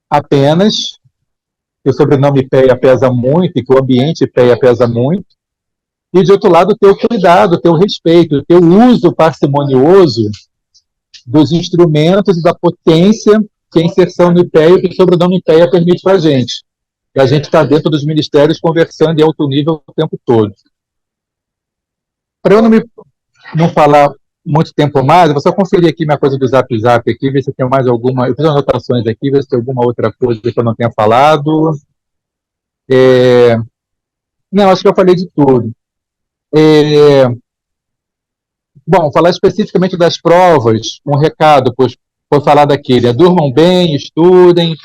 apenas que o sobrenome IPEA pesa muito e que o ambiente IPEA pesa muito, e, de outro lado, ter o cuidado, ter o respeito, ter o uso parcimonioso dos instrumentos e da potência que a inserção no IPEA e o sobrenome IPEA permite para a gente. E a gente está dentro dos ministérios conversando em alto nível o tempo todo. Para eu não falar muito tempo mais, eu vou só conferir aqui minha coisa do Zap Zap aqui, ver se tem mais alguma. Eu fiz anotações aqui, ver se tem alguma outra coisa que eu não tenha falado. Não, acho que eu falei de tudo. Bom, falar especificamente das provas, um recado, pois foi falar daquele, durmam bem, estudem,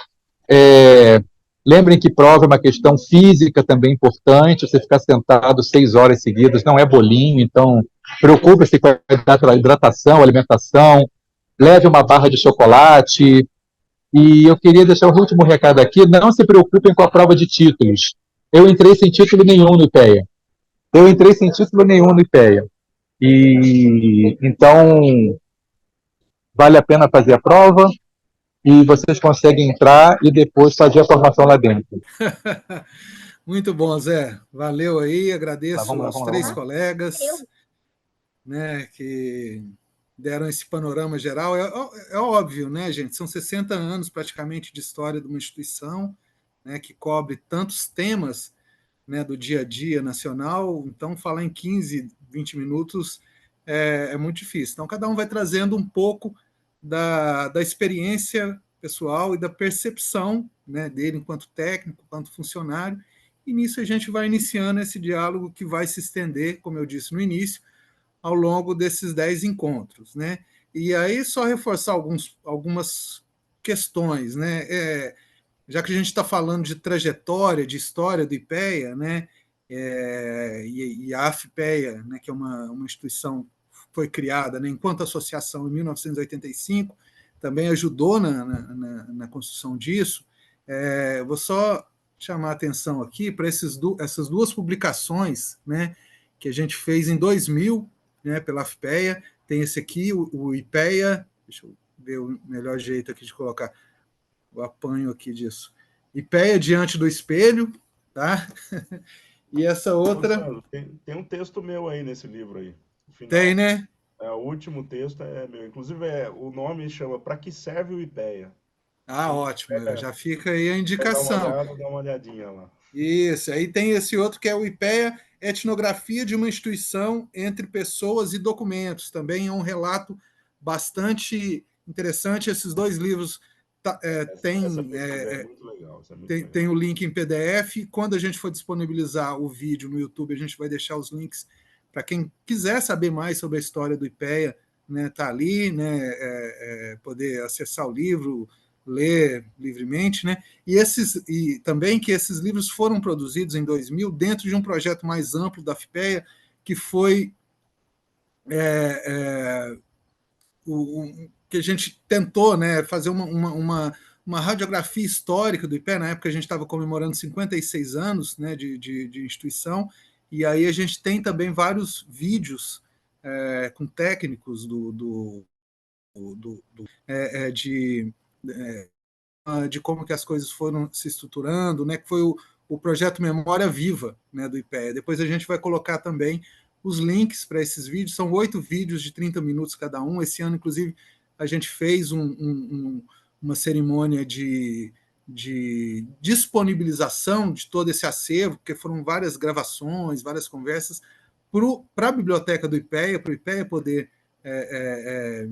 lembrem que prova é uma questão física também importante, você ficar sentado 6 horas seguidas não é bolinho, então preocupe-se com a hidratação, alimentação, leve uma barra de chocolate, e eu queria deixar o último recado aqui, não se preocupem com a prova de títulos. Eu entrei sem título nenhum no IPEA. E então vale a pena fazer a prova e vocês conseguem entrar e depois fazer a formação lá dentro. Muito bom, Zé. Valeu aí, agradeço Vamos lá, aos vamos lá, três vamos lá. colegas, né, que deram esse panorama geral. É óbvio, né, gente? São 60 anos praticamente de história de uma instituição, né, que cobre tantos temas, né, do dia a dia nacional. Então, falar em 15, 20 minutos é muito difícil. Então, cada um vai trazendo um pouco da experiência pessoal e da percepção, né, dele enquanto técnico, enquanto funcionário, e nisso a gente vai iniciando esse diálogo que vai se estender, como eu disse no início, ao longo desses 10 encontros, né? E aí só reforçar algumas questões, né? Já que a gente está falando de trajetória, de história do IPEA, né? E a AFPEA, né, que é uma instituição que foi criada, né, enquanto associação em 1985, também ajudou na construção disso. Vou só chamar a atenção aqui para essas duas publicações, né, que a gente fez em 2000, né, pela AFPEA. Tem esse aqui, o IPEA, deixa eu ver o melhor jeito aqui de colocar, o apanho aqui disso. IPEA diante do espelho, tá? E essa outra... Sandro, tem um texto meu aí nesse livro aí. Final, tem, né? O último texto é meu. Inclusive, o nome chama Para que serve o IPEA? Ótimo. Já fica aí a Quer dar uma indicação. olhada, dá uma olhadinha lá. Isso. Aí tem esse outro que é o IPEA, Etnografia de uma Instituição entre Pessoas e Documentos. Também é um relato bastante interessante. Esses dois livros Essa pesquisa é muito legal. Tem o link em PDF. Quando a gente for disponibilizar o vídeo no YouTube, a gente vai deixar os links para quem quiser saber mais sobre a história do IPEA, né, tá ali, né, poder acessar o livro, ler livremente, né? E também que esses livros foram produzidos em 2000 dentro de um projeto mais amplo da FPEA, que foi que a gente tentou, né, fazer uma radiografia histórica do IPEA. Na época a gente estava comemorando 56 anos, né, de instituição, e aí a gente tem também vários vídeos com técnicos de como que as coisas foram se estruturando, né, que foi o projeto Memória Viva, né, do IPEA. Depois a gente vai colocar também os links para esses vídeos. São 8 vídeos de 30 minutos cada um. Esse ano, inclusive, a gente fez uma cerimônia de disponibilização de todo esse acervo, porque foram várias gravações, várias conversas, para a biblioteca do IPEA, para o IPEA poder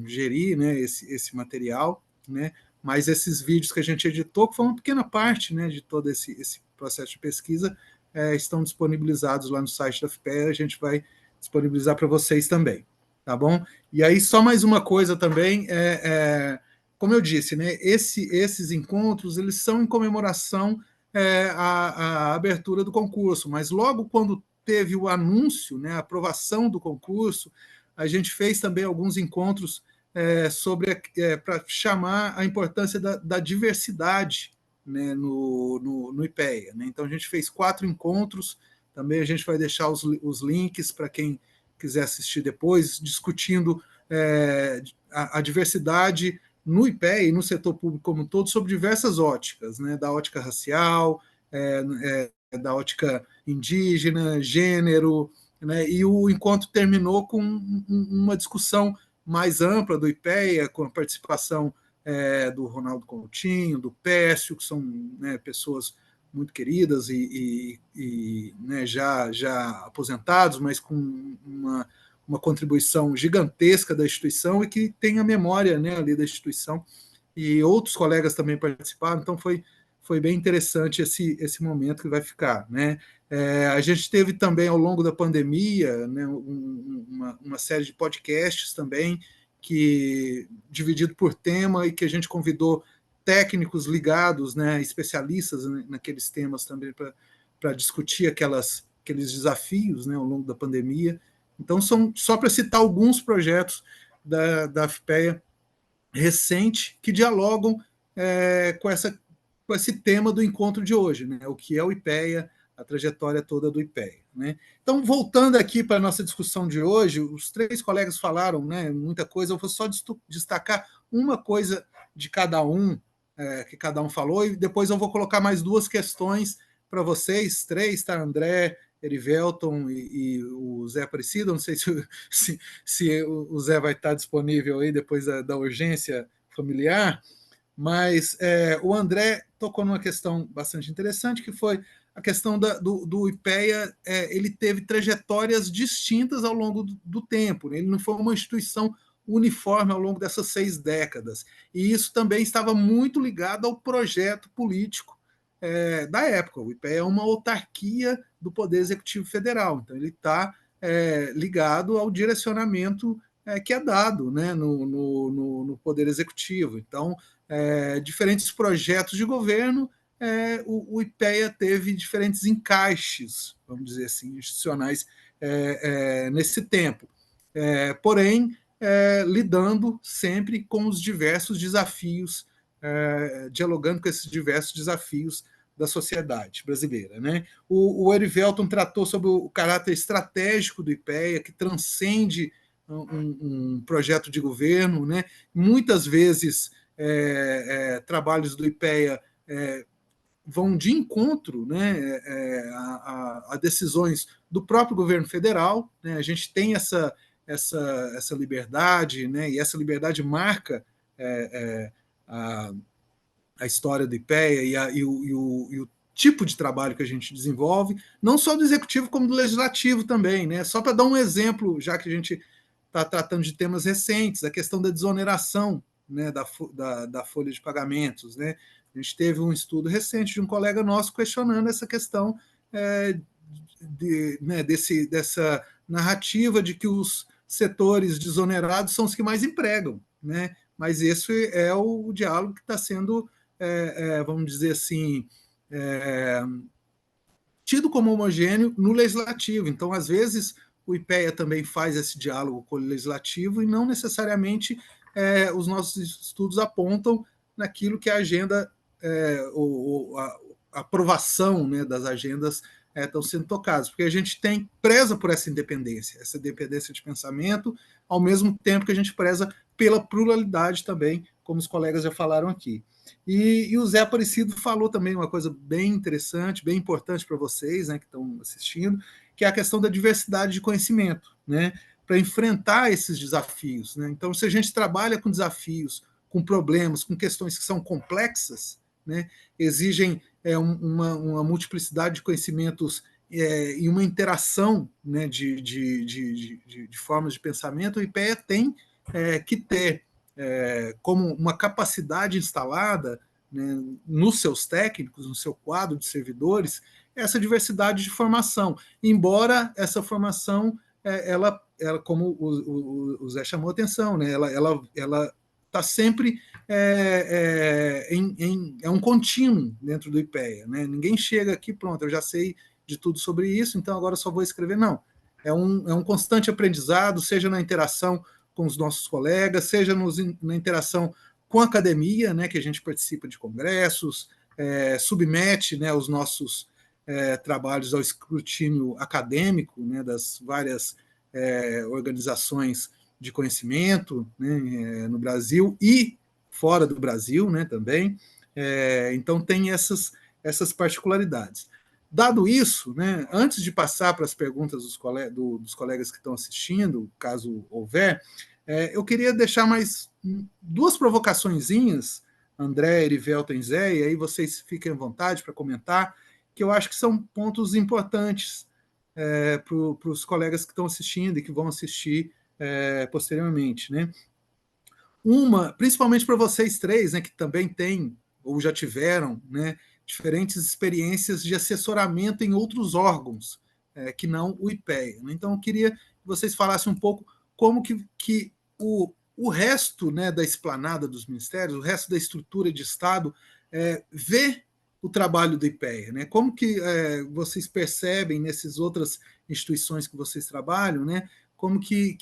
gerir, né, esse material, né? Mas esses vídeos que a gente editou, que foi uma pequena parte, né, de todo esse processo de pesquisa, estão disponibilizados lá no site da FPEA. A gente vai disponibilizar para vocês também, tá bom? E aí, só mais uma coisa também, como eu disse, né, esses encontros, eles são em comemoração à abertura do concurso, mas logo quando teve o anúncio, né, a aprovação do concurso, a gente fez também alguns encontros para chamar a importância da diversidade, né, no IPEA. Né? Então, a gente fez 4 encontros, também a gente vai deixar os links para quem quiser assistir depois, discutindo a diversidade no IPEA e no setor público como um todo, sob diversas óticas, né, da ótica racial, da ótica indígena, gênero, né, e o encontro terminou com uma discussão mais ampla do IPEA, com a participação do Ronaldo Coutinho, do Pécio, que são, né, pessoas muito queridas e né, já aposentados, mas com uma contribuição gigantesca da instituição e que tem a memória, né, ali da instituição, e outros colegas também participaram, então foi bem interessante esse momento que vai ficar, né? A gente teve também, ao longo da pandemia, né, uma série de podcasts também, dividido por tema, e que a gente convidou técnicos ligados, né, especialistas naqueles temas também, para discutir aqueles desafios, né, ao longo da pandemia. Então, são só para citar alguns projetos da FPEA recente que dialogam com esse tema do encontro de hoje, né, o que é o IPEA, a trajetória toda do IPEA. Né? Então, voltando aqui para a nossa discussão de hoje, os 3 colegas falaram, né, muita coisa, eu vou só destacar uma coisa de cada um, que cada um falou, e depois eu vou colocar mais 2 questões para vocês, 3, tá? André, Erivelton e o Zé Aparecido, não sei se o Zé vai estar disponível aí depois da urgência familiar, mas o André tocou numa questão bastante interessante, que foi a questão do IPEA. Ele teve trajetórias distintas ao longo do tempo, né? Ele não foi uma instituição uniforme ao longo dessas 6 décadas, e isso também estava muito ligado ao projeto político da época. O IPEA é uma autarquia do Poder Executivo Federal, então ele está ligado ao direcionamento que é dado, né, no Poder Executivo. Então, diferentes projetos de governo, o IPEA teve diferentes encaixes, vamos dizer assim, institucionais nesse tempo. Porém, lidando sempre com os diversos desafios, dialogando com esses diversos desafios da sociedade brasileira. Né? O Erivelton tratou sobre o caráter estratégico do IPEA, que transcende um projeto de governo. Né? Muitas vezes, trabalhos do IPEA vão de encontro, né, a decisões do próprio governo federal. Né? A gente tem essa liberdade, né, e essa liberdade marca a história do IPEA e o tipo de trabalho que a gente desenvolve, não só do executivo, como do legislativo também. Né? Só para dar um exemplo, já que a gente está tratando de temas recentes, a questão da desoneração, né, da folha de pagamentos. Né? A gente teve um estudo recente de um colega nosso questionando essa questão dessa narrativa de que os setores desonerados são os que mais empregam. Né? Mas esse é o diálogo que está sendo, vamos dizer assim, tido como homogêneo no legislativo. Então, às vezes, o IPEA também faz esse diálogo com o legislativo, e não necessariamente os nossos estudos apontam naquilo que a agenda, a aprovação, né, das agendas estão sendo tocadas, porque a gente preza por essa independência de pensamento, ao mesmo tempo que a gente preza pela pluralidade também, como os colegas já falaram aqui. E o Zé Aparecido falou também uma coisa bem interessante, bem importante para vocês, né, que estão assistindo, que é a questão da diversidade de conhecimento, né, para enfrentar esses desafios. Né? Então, se a gente trabalha com desafios, com problemas, com questões que são complexas, né, exigem uma multiplicidade de conhecimentos e uma interação, né, de formas de pensamento, o IPEA tem que ter como uma capacidade instalada, né, nos seus técnicos, no seu quadro de servidores, essa diversidade de formação, embora essa formação, ela como o Zé chamou a atenção, né, ela está sempre é um contínuo dentro do IPEA. Né? Ninguém chega aqui, pronto, eu já sei de tudo sobre isso, então agora só vou escrever. Não, é um constante aprendizado, seja na interação com os nossos colegas, seja na interação com a academia, né, que a gente participa de congressos, submete, né, os nossos trabalhos ao escrutínio acadêmico, né, das várias organizações de conhecimento, né, no Brasil e fora do Brasil, né, também. Então, tem essas particularidades. Dado isso, né, antes de passar para as perguntas dos colegas que estão assistindo, caso houver, eu queria deixar mais duas provocaçõezinhas, André, Erivelton e Zé, e aí vocês fiquem à vontade para comentar, que eu acho que são pontos importantes para os colegas que estão assistindo e que vão assistir posteriormente, né? Uma, principalmente para vocês três, né, que também têm ou já tiveram, né, diferentes experiências de assessoramento em outros órgãos, que não o IPEA. Então, eu queria que vocês falassem um pouco como que o resto, né, da esplanada dos ministérios, o resto da estrutura de Estado, vê o trabalho do IPEA, né? Como que vocês percebem nessas outras instituições que vocês trabalham, né? Como que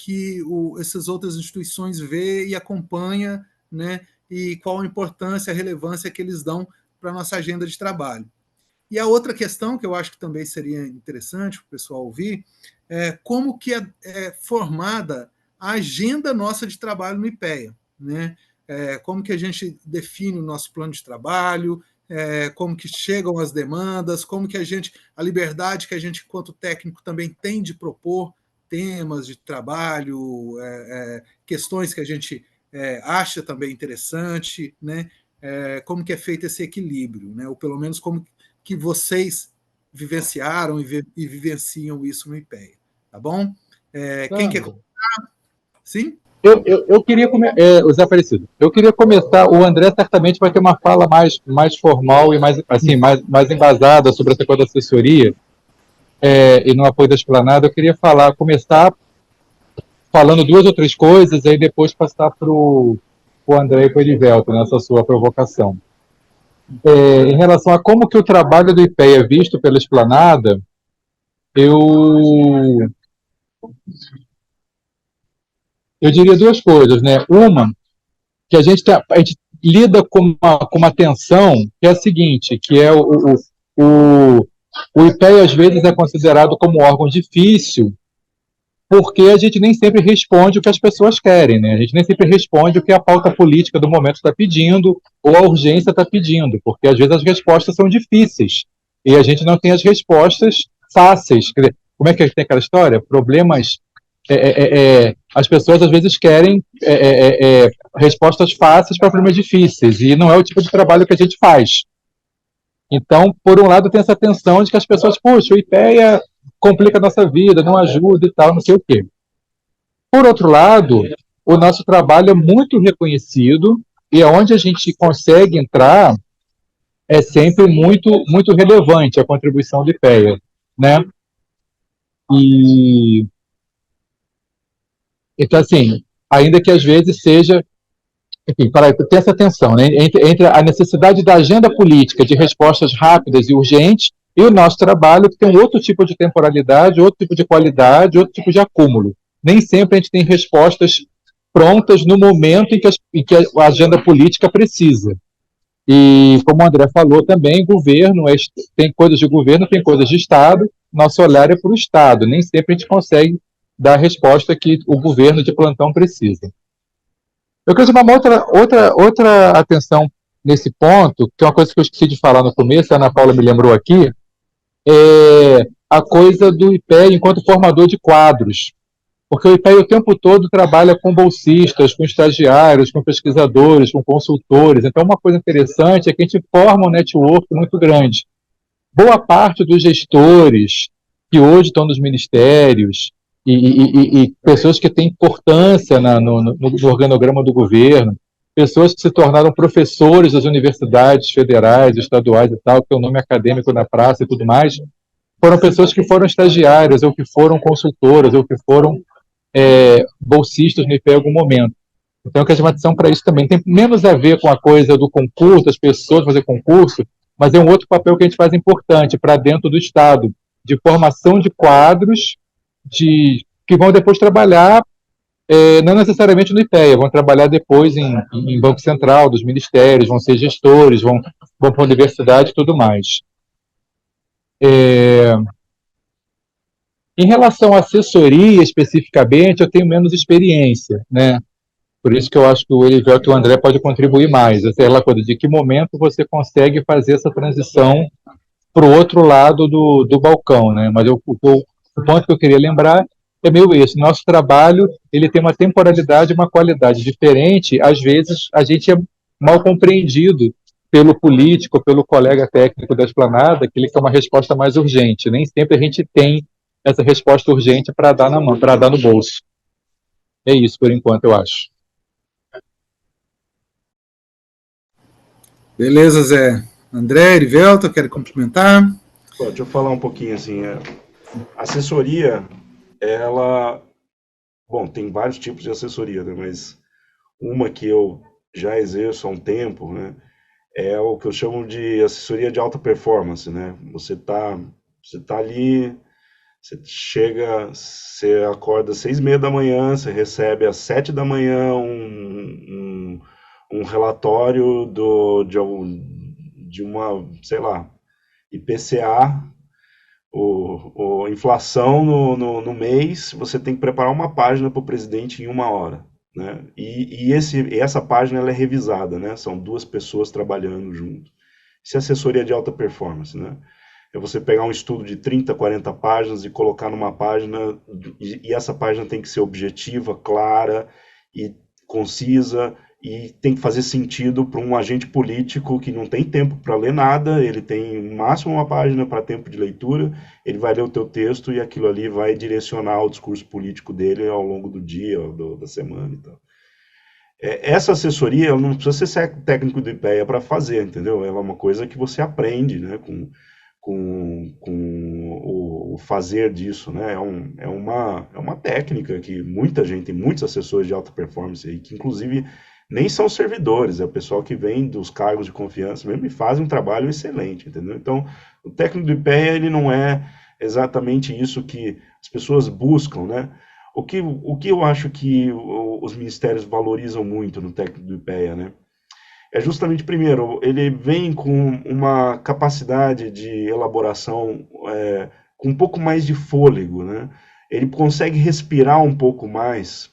essas outras instituições vê e acompanha, né? E qual a importância, a relevância que eles dão para a nossa agenda de trabalho. E a outra questão, que eu acho que também seria interessante para o pessoal ouvir, como que é formada a agenda nossa de trabalho no IPEA, né? Como que a gente define o nosso plano de trabalho, como que chegam as demandas, como que a liberdade que a gente, enquanto técnico, também tem de propor temas de trabalho, questões que a gente acha também interessante, né? Como que é feito esse equilíbrio, né? Ou pelo menos como que vocês vivenciaram e vivenciam isso no IPEA, tá bom? Quem quer começar? Sim? Eu queria Zé Aparecido. Eu queria começar. O André certamente vai ter uma fala mais formal e mais embasada sobre essa coisa da assessoria e no apoio da esplanada. Eu queria começar falando duas ou três coisas, e aí depois passar para o André e para o Erivelton, nessa sua provocação. Em relação a como que o trabalho do IPEA é visto pela esplanada, eu diria duas coisas, né? Uma, que a gente lida com uma tensão que é a seguinte, que é o IPEA às vezes é considerado como um órgão difícil, porque a gente nem sempre responde o que as pessoas querem, né? A gente nem sempre responde o que a pauta política do momento está pedindo ou a urgência está pedindo, porque às vezes as respostas são difíceis e a gente não tem as respostas fáceis. Como é que tem aquela história? Problemas... as pessoas às vezes querem respostas fáceis para problemas difíceis, e não é o tipo de trabalho que a gente faz. Então, por um lado, tem essa tensão de que as pessoas, puxa, o IPEA complica a nossa vida, não ajuda e tal, não sei o quê. Por outro lado, o nosso trabalho é muito reconhecido, e onde a gente consegue entrar é sempre muito, muito relevante a contribuição do IPEA, né? Então, assim, ainda que às vezes seja... Enfim, para ter essa tensão, né, entre a necessidade da agenda política de respostas rápidas e urgentes e o nosso trabalho, que tem outro tipo de temporalidade, outro tipo de qualidade, outro tipo de acúmulo. Nem sempre a gente tem respostas prontas no momento em que a agenda política precisa. E, como o André falou também, governo tem coisas de governo, tem coisas de Estado, nosso olhar é para o Estado, nem sempre a gente consegue dar a resposta que o governo de plantão precisa. Eu quero chamar uma outra atenção nesse ponto, que é uma coisa que eu esqueci de falar no começo, a Ana Paula me lembrou aqui, é a coisa do IPEA enquanto formador de quadros. Porque o IPEA o tempo todo trabalha com bolsistas, com estagiários, com pesquisadores, com consultores. Então, uma coisa interessante é que a gente forma um network muito grande. Boa parte dos gestores que hoje estão nos ministérios, e pessoas que têm importância no organograma do governo, pessoas que se tornaram professores das universidades federais, estaduais e tal, que é o nome acadêmico na praça e tudo mais, foram pessoas que foram estagiárias, ou que foram consultoras, ou que foram bolsistas no IPEA em algum momento. Então, que a chamação para isso também tem menos a ver com a coisa do concurso, das pessoas fazer concurso, mas é um outro papel que a gente faz importante para dentro do Estado, de formação de quadros que vão depois trabalhar, não necessariamente no IPEA, vão trabalhar depois em Banco Central, dos ministérios, vão ser gestores, vão para a universidade e tudo mais. Em relação à assessoria, especificamente, eu tenho menos experiência, né? Por isso que eu acho que o Elivelto e o André podem contribuir mais. Essa é aquela coisa de que momento você consegue fazer essa transição para o outro lado do balcão, né? Mas o ponto que eu queria lembrar é meio esse. Nosso trabalho ele tem uma temporalidade, uma qualidade diferente. Às vezes a gente é mal compreendido pelo político, pelo colega técnico da esplanada, que ele quer uma resposta mais urgente. Nem sempre a gente tem essa resposta urgente para dar na mão, para dar no bolso. É isso por enquanto, eu acho. Beleza, Zé. André, Erivelto, quer complementar? Bom, deixa eu falar um pouquinho assim. A assessoria, ela. Bom, tem vários tipos de assessoria, né? Mas uma que eu já exerço há um tempo, né? É o que eu chamo de assessoria de alta performance, né? Você tá ali, você chega, você acorda às 6:30 da manhã, você recebe às 7 da manhã um relatório de uma, sei lá, IPCA, inflação no mês, você tem que preparar uma página para o presidente em 1 hora, né? E essa página ela é revisada, né? São 2 pessoas trabalhando junto. Isso é assessoria de alta performance, né? É você pegar um estudo de 30, 40 páginas e colocar numa página, e essa página tem que ser objetiva, clara e concisa, e tem que fazer sentido para um agente político que não tem tempo para ler nada, ele tem no máximo uma página para tempo de leitura, ele vai ler o teu texto e aquilo ali vai direcionar o discurso político dele ao longo do dia, da semana e tal. Essa assessoria, ela não precisa ser técnico do IPEA para fazer, entendeu? Ela é uma coisa que você aprende, né, com o fazer disso, né? É uma técnica que muita gente, tem muitos assessores de alta performance aí, que inclusive nem são servidores, é o pessoal que vem dos cargos de confiança mesmo e faz um trabalho excelente, entendeu? Então, o técnico do IPEA, ele não é exatamente isso que as pessoas buscam, né? O que eu acho que os ministérios valorizam muito no técnico do IPEA, né? É justamente, primeiro, ele vem com uma capacidade de elaboração com um pouco mais de fôlego, né? Ele consegue respirar um pouco mais.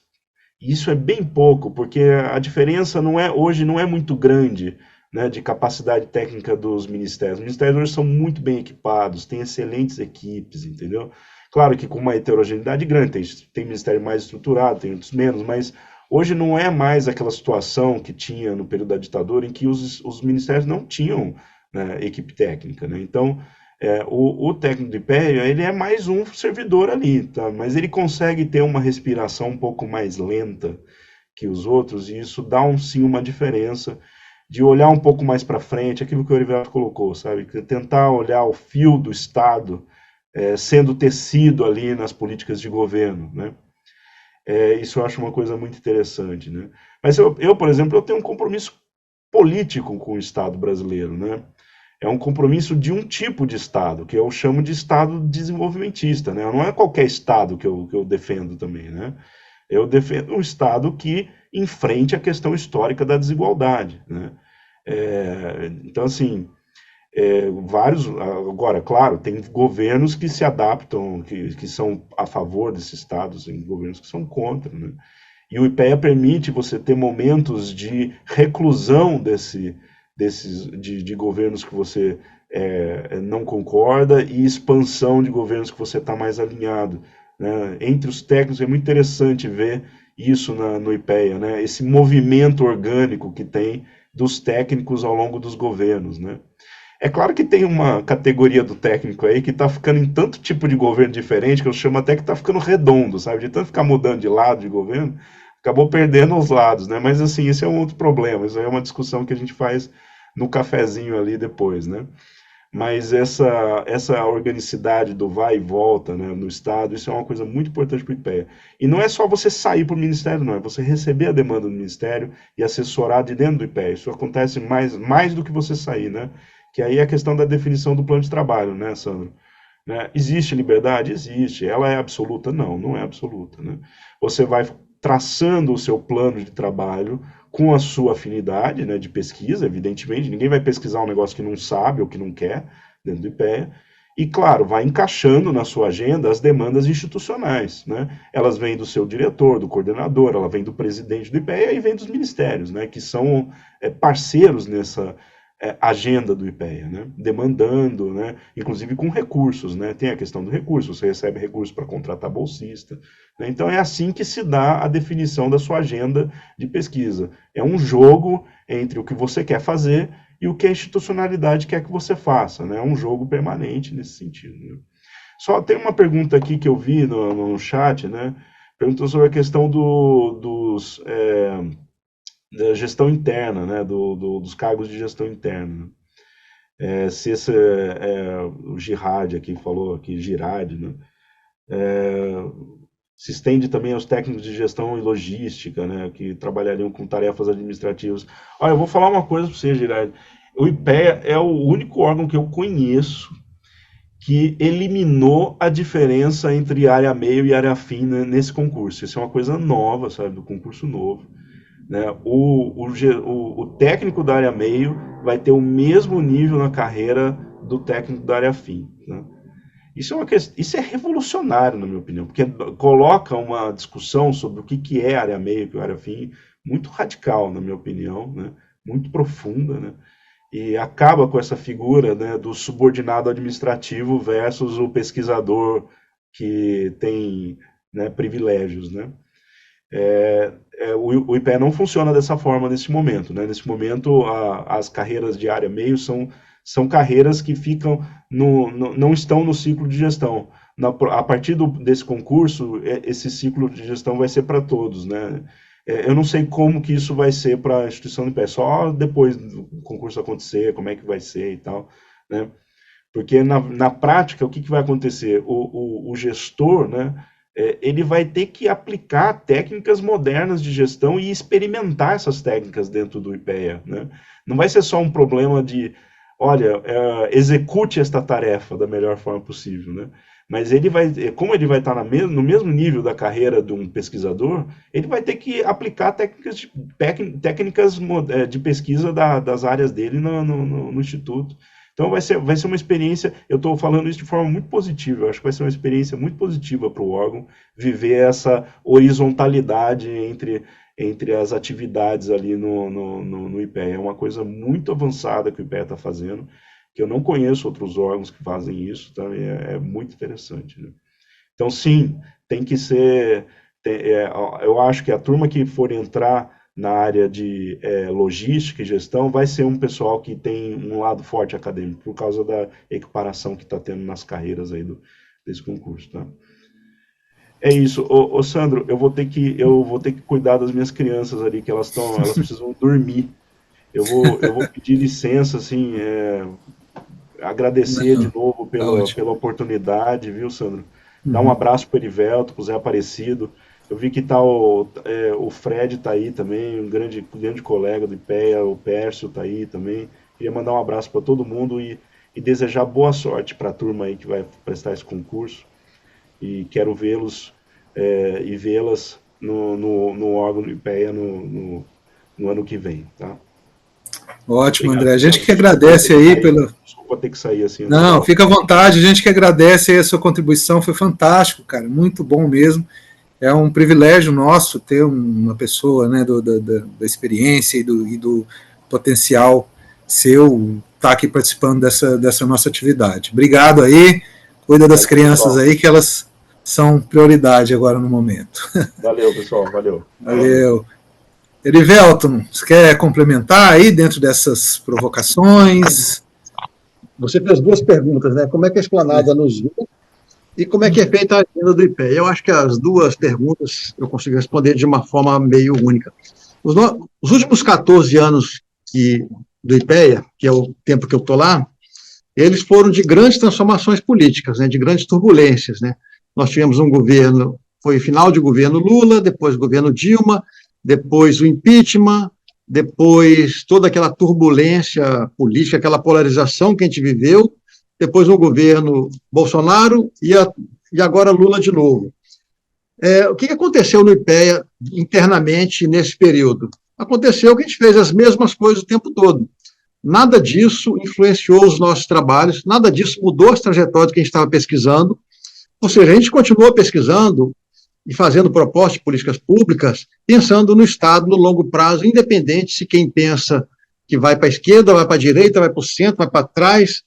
E isso é bem pouco, porque a diferença hoje não é muito grande, né, de capacidade técnica dos ministérios. Os ministérios hoje são muito bem equipados, têm excelentes equipes, entendeu? Claro que com uma heterogeneidade grande, tem ministério mais estruturado, tem outros menos, mas hoje não é mais aquela situação que tinha no período da ditadura, em que os ministérios não tinham, né, equipe técnica, né? Então, o técnico do IPEA, ele é mais um servidor ali, tá? Mas ele consegue ter uma respiração um pouco mais lenta que os outros, e isso dá sim uma diferença de olhar um pouco mais para frente, aquilo que o Oliveira colocou, sabe? Tentar olhar o fio do Estado sendo tecido ali nas políticas de governo, né? Isso eu acho uma coisa muito interessante, né? Mas por exemplo, eu tenho um compromisso político com o Estado brasileiro, né? É um compromisso de um tipo de Estado, que eu chamo de Estado desenvolvimentista, né? Não é qualquer Estado que eu defendo também, né? Eu defendo um Estado que enfrente a questão histórica da desigualdade, né? Então, assim, agora, claro, tem governos que se adaptam, que são a favor desses Estados, tem governos que são contra, né? E o IPEA permite você ter momentos de reclusão de governos que você não concorda e expansão de governos que você está mais alinhado, né? Entre os técnicos é muito interessante ver isso no IPEA, né? Esse movimento orgânico que tem dos técnicos ao longo dos governos, né? É claro que tem uma categoria do técnico aí que está ficando em tanto tipo de governo diferente que eu chamo até que está ficando redondo, sabe? De tanto ficar mudando de lado de governo, acabou perdendo os lados, né? Mas assim, esse é um outro problema, isso aí é uma discussão que a gente faz no cafezinho ali depois, né? Mas essa organicidade do vai e volta, né, no Estado, isso é uma coisa muito importante para o IPEA. E não é só você sair para o Ministério, não, é você receber a demanda do Ministério e assessorar de dentro do IPEA. Isso acontece mais do que você sair, né? Que aí é a questão da definição do plano de trabalho, né, Sandro? Né? Existe liberdade? Existe. Ela é absoluta? Não, não é absoluta, né? Você vai traçando o seu plano de trabalho com a sua afinidade, né, de pesquisa, evidentemente. Ninguém vai pesquisar um negócio que não sabe ou que não quer dentro do IPEA. E, claro, vai encaixando na sua agenda as demandas institucionais, né? Elas vêm do seu diretor, do coordenador, ela vem do presidente do IPEA e vem dos ministérios, né? Que são parceiros nessa agenda do IPEA, né? Demandando, né? Inclusive com recursos, né? Tem a questão do recurso, você recebe recurso para contratar bolsista, né? Então é assim que se dá a definição da sua agenda de pesquisa. É um jogo entre o que você quer fazer e o que a institucionalidade quer que você faça, né? É um jogo permanente nesse sentido, né? Só tem uma pergunta aqui que eu vi no chat, né? Perguntou sobre a questão da gestão interna, né? Dos cargos de gestão interna. Se esse o Girard aqui falou, aqui, Girard, né? Se estende também aos técnicos de gestão e logística, né, que trabalhariam com tarefas administrativas. Olha, eu vou falar uma coisa para você, Girard. O IPEA é o único órgão que eu conheço que eliminou a diferença entre área meio e área fim, né, nesse concurso. Isso é uma coisa nova, sabe, do concurso novo. Né? O técnico da área meio vai ter o mesmo nível na carreira do técnico da área fim, né? Isso é revolucionário, na minha opinião, porque coloca uma discussão sobre o que é área meio e área fim muito radical, na minha opinião, né? Muito profunda, né? E acaba com essa figura, né, do subordinado administrativo versus o pesquisador que tem, né, privilégios, né? O IPEA não funciona dessa forma nesse momento, né? Nesse momento, as carreiras de área meio são carreiras que ficam não estão no ciclo de gestão. A partir desse concurso, esse ciclo de gestão vai ser para todos, né? Eu não sei como que isso vai ser para a instituição do IPEA, só depois do concurso acontecer, como é que vai ser e tal, né? Porque na prática, o que vai acontecer? O gestor, né, ele vai ter que aplicar técnicas modernas de gestão e experimentar essas técnicas dentro do IPEA, né? Não vai ser só um problema de, olha, execute esta tarefa da melhor forma possível, né? Mas como ele vai estar no mesmo nível da carreira de um pesquisador, ele vai ter que aplicar técnicas de pesquisa das áreas dele no instituto. Então vai ser uma experiência, eu estou falando isso de forma muito positiva, eu acho que vai ser uma experiência muito positiva para o órgão, viver essa horizontalidade entre as atividades ali no IPEA. É uma coisa muito avançada que o IPEA está fazendo, que eu não conheço outros órgãos que fazem isso, tá? É muito interessante, né? Então, sim, tem que ser... eu acho que a turma que for entrar na área de logística e gestão vai ser um pessoal que tem um lado forte acadêmico, por causa da equiparação que está tendo nas carreiras aí desse concurso, tá? É isso. Ô Sandro, eu vou ter que cuidar das minhas crianças ali, que elas precisam dormir. Eu vou pedir licença, assim, agradecer de novo pela oportunidade, viu, Sandro? Dar um abraço para o Erivelto, para o Zé Aparecido. Eu vi que tá o Fred está aí também, um grande colega do IPEA, o Pércio está aí também. Queria mandar um abraço para todo mundo e desejar boa sorte para a turma aí que vai prestar esse concurso. E quero vê-los e vê-las no órgão do IPEA no ano que vem, tá? Ótimo, obrigado, André. A gente que agradece aí pelo... Desculpa ter que sair assim. Não, fica à vontade. A gente que agradece aí a sua contribuição. Foi fantástico, cara. Muito bom mesmo. É um privilégio nosso ter uma pessoa, né, da experiência e do potencial seu estar aqui participando dessa nossa atividade. Obrigado aí. Cuida das crianças aí, que elas são prioridade agora no momento. Valeu, pessoal. Valeu. Valeu. Erivelton, você quer complementar aí dentro dessas provocações? Você fez duas perguntas, né? Como é que a Esplanada nos vê e como é que é feita a agenda do IPEA? Eu acho que as duas perguntas eu consigo responder de uma forma meio única. Os últimos 14 anos do IPEA, que é o tempo que eu estou lá, eles foram de grandes transformações políticas, né? De grandes turbulências, né? Nós tivemos um governo, foi final de governo Lula, depois governo Dilma, depois o impeachment, depois toda aquela turbulência política, aquela polarização que a gente viveu, depois o governo Bolsonaro e agora Lula de novo. O que aconteceu no IPEA internamente nesse período? Aconteceu que a gente fez as mesmas coisas o tempo todo. nada disso influenciou os nossos trabalhos, nada disso mudou as trajetórias que a gente estava pesquisando, ou seja, a gente continuou pesquisando e fazendo propostas de políticas públicas, pensando no Estado no longo prazo, independente se quem pensa que vai para a esquerda, vai para a direita, vai para o centro, vai para trás.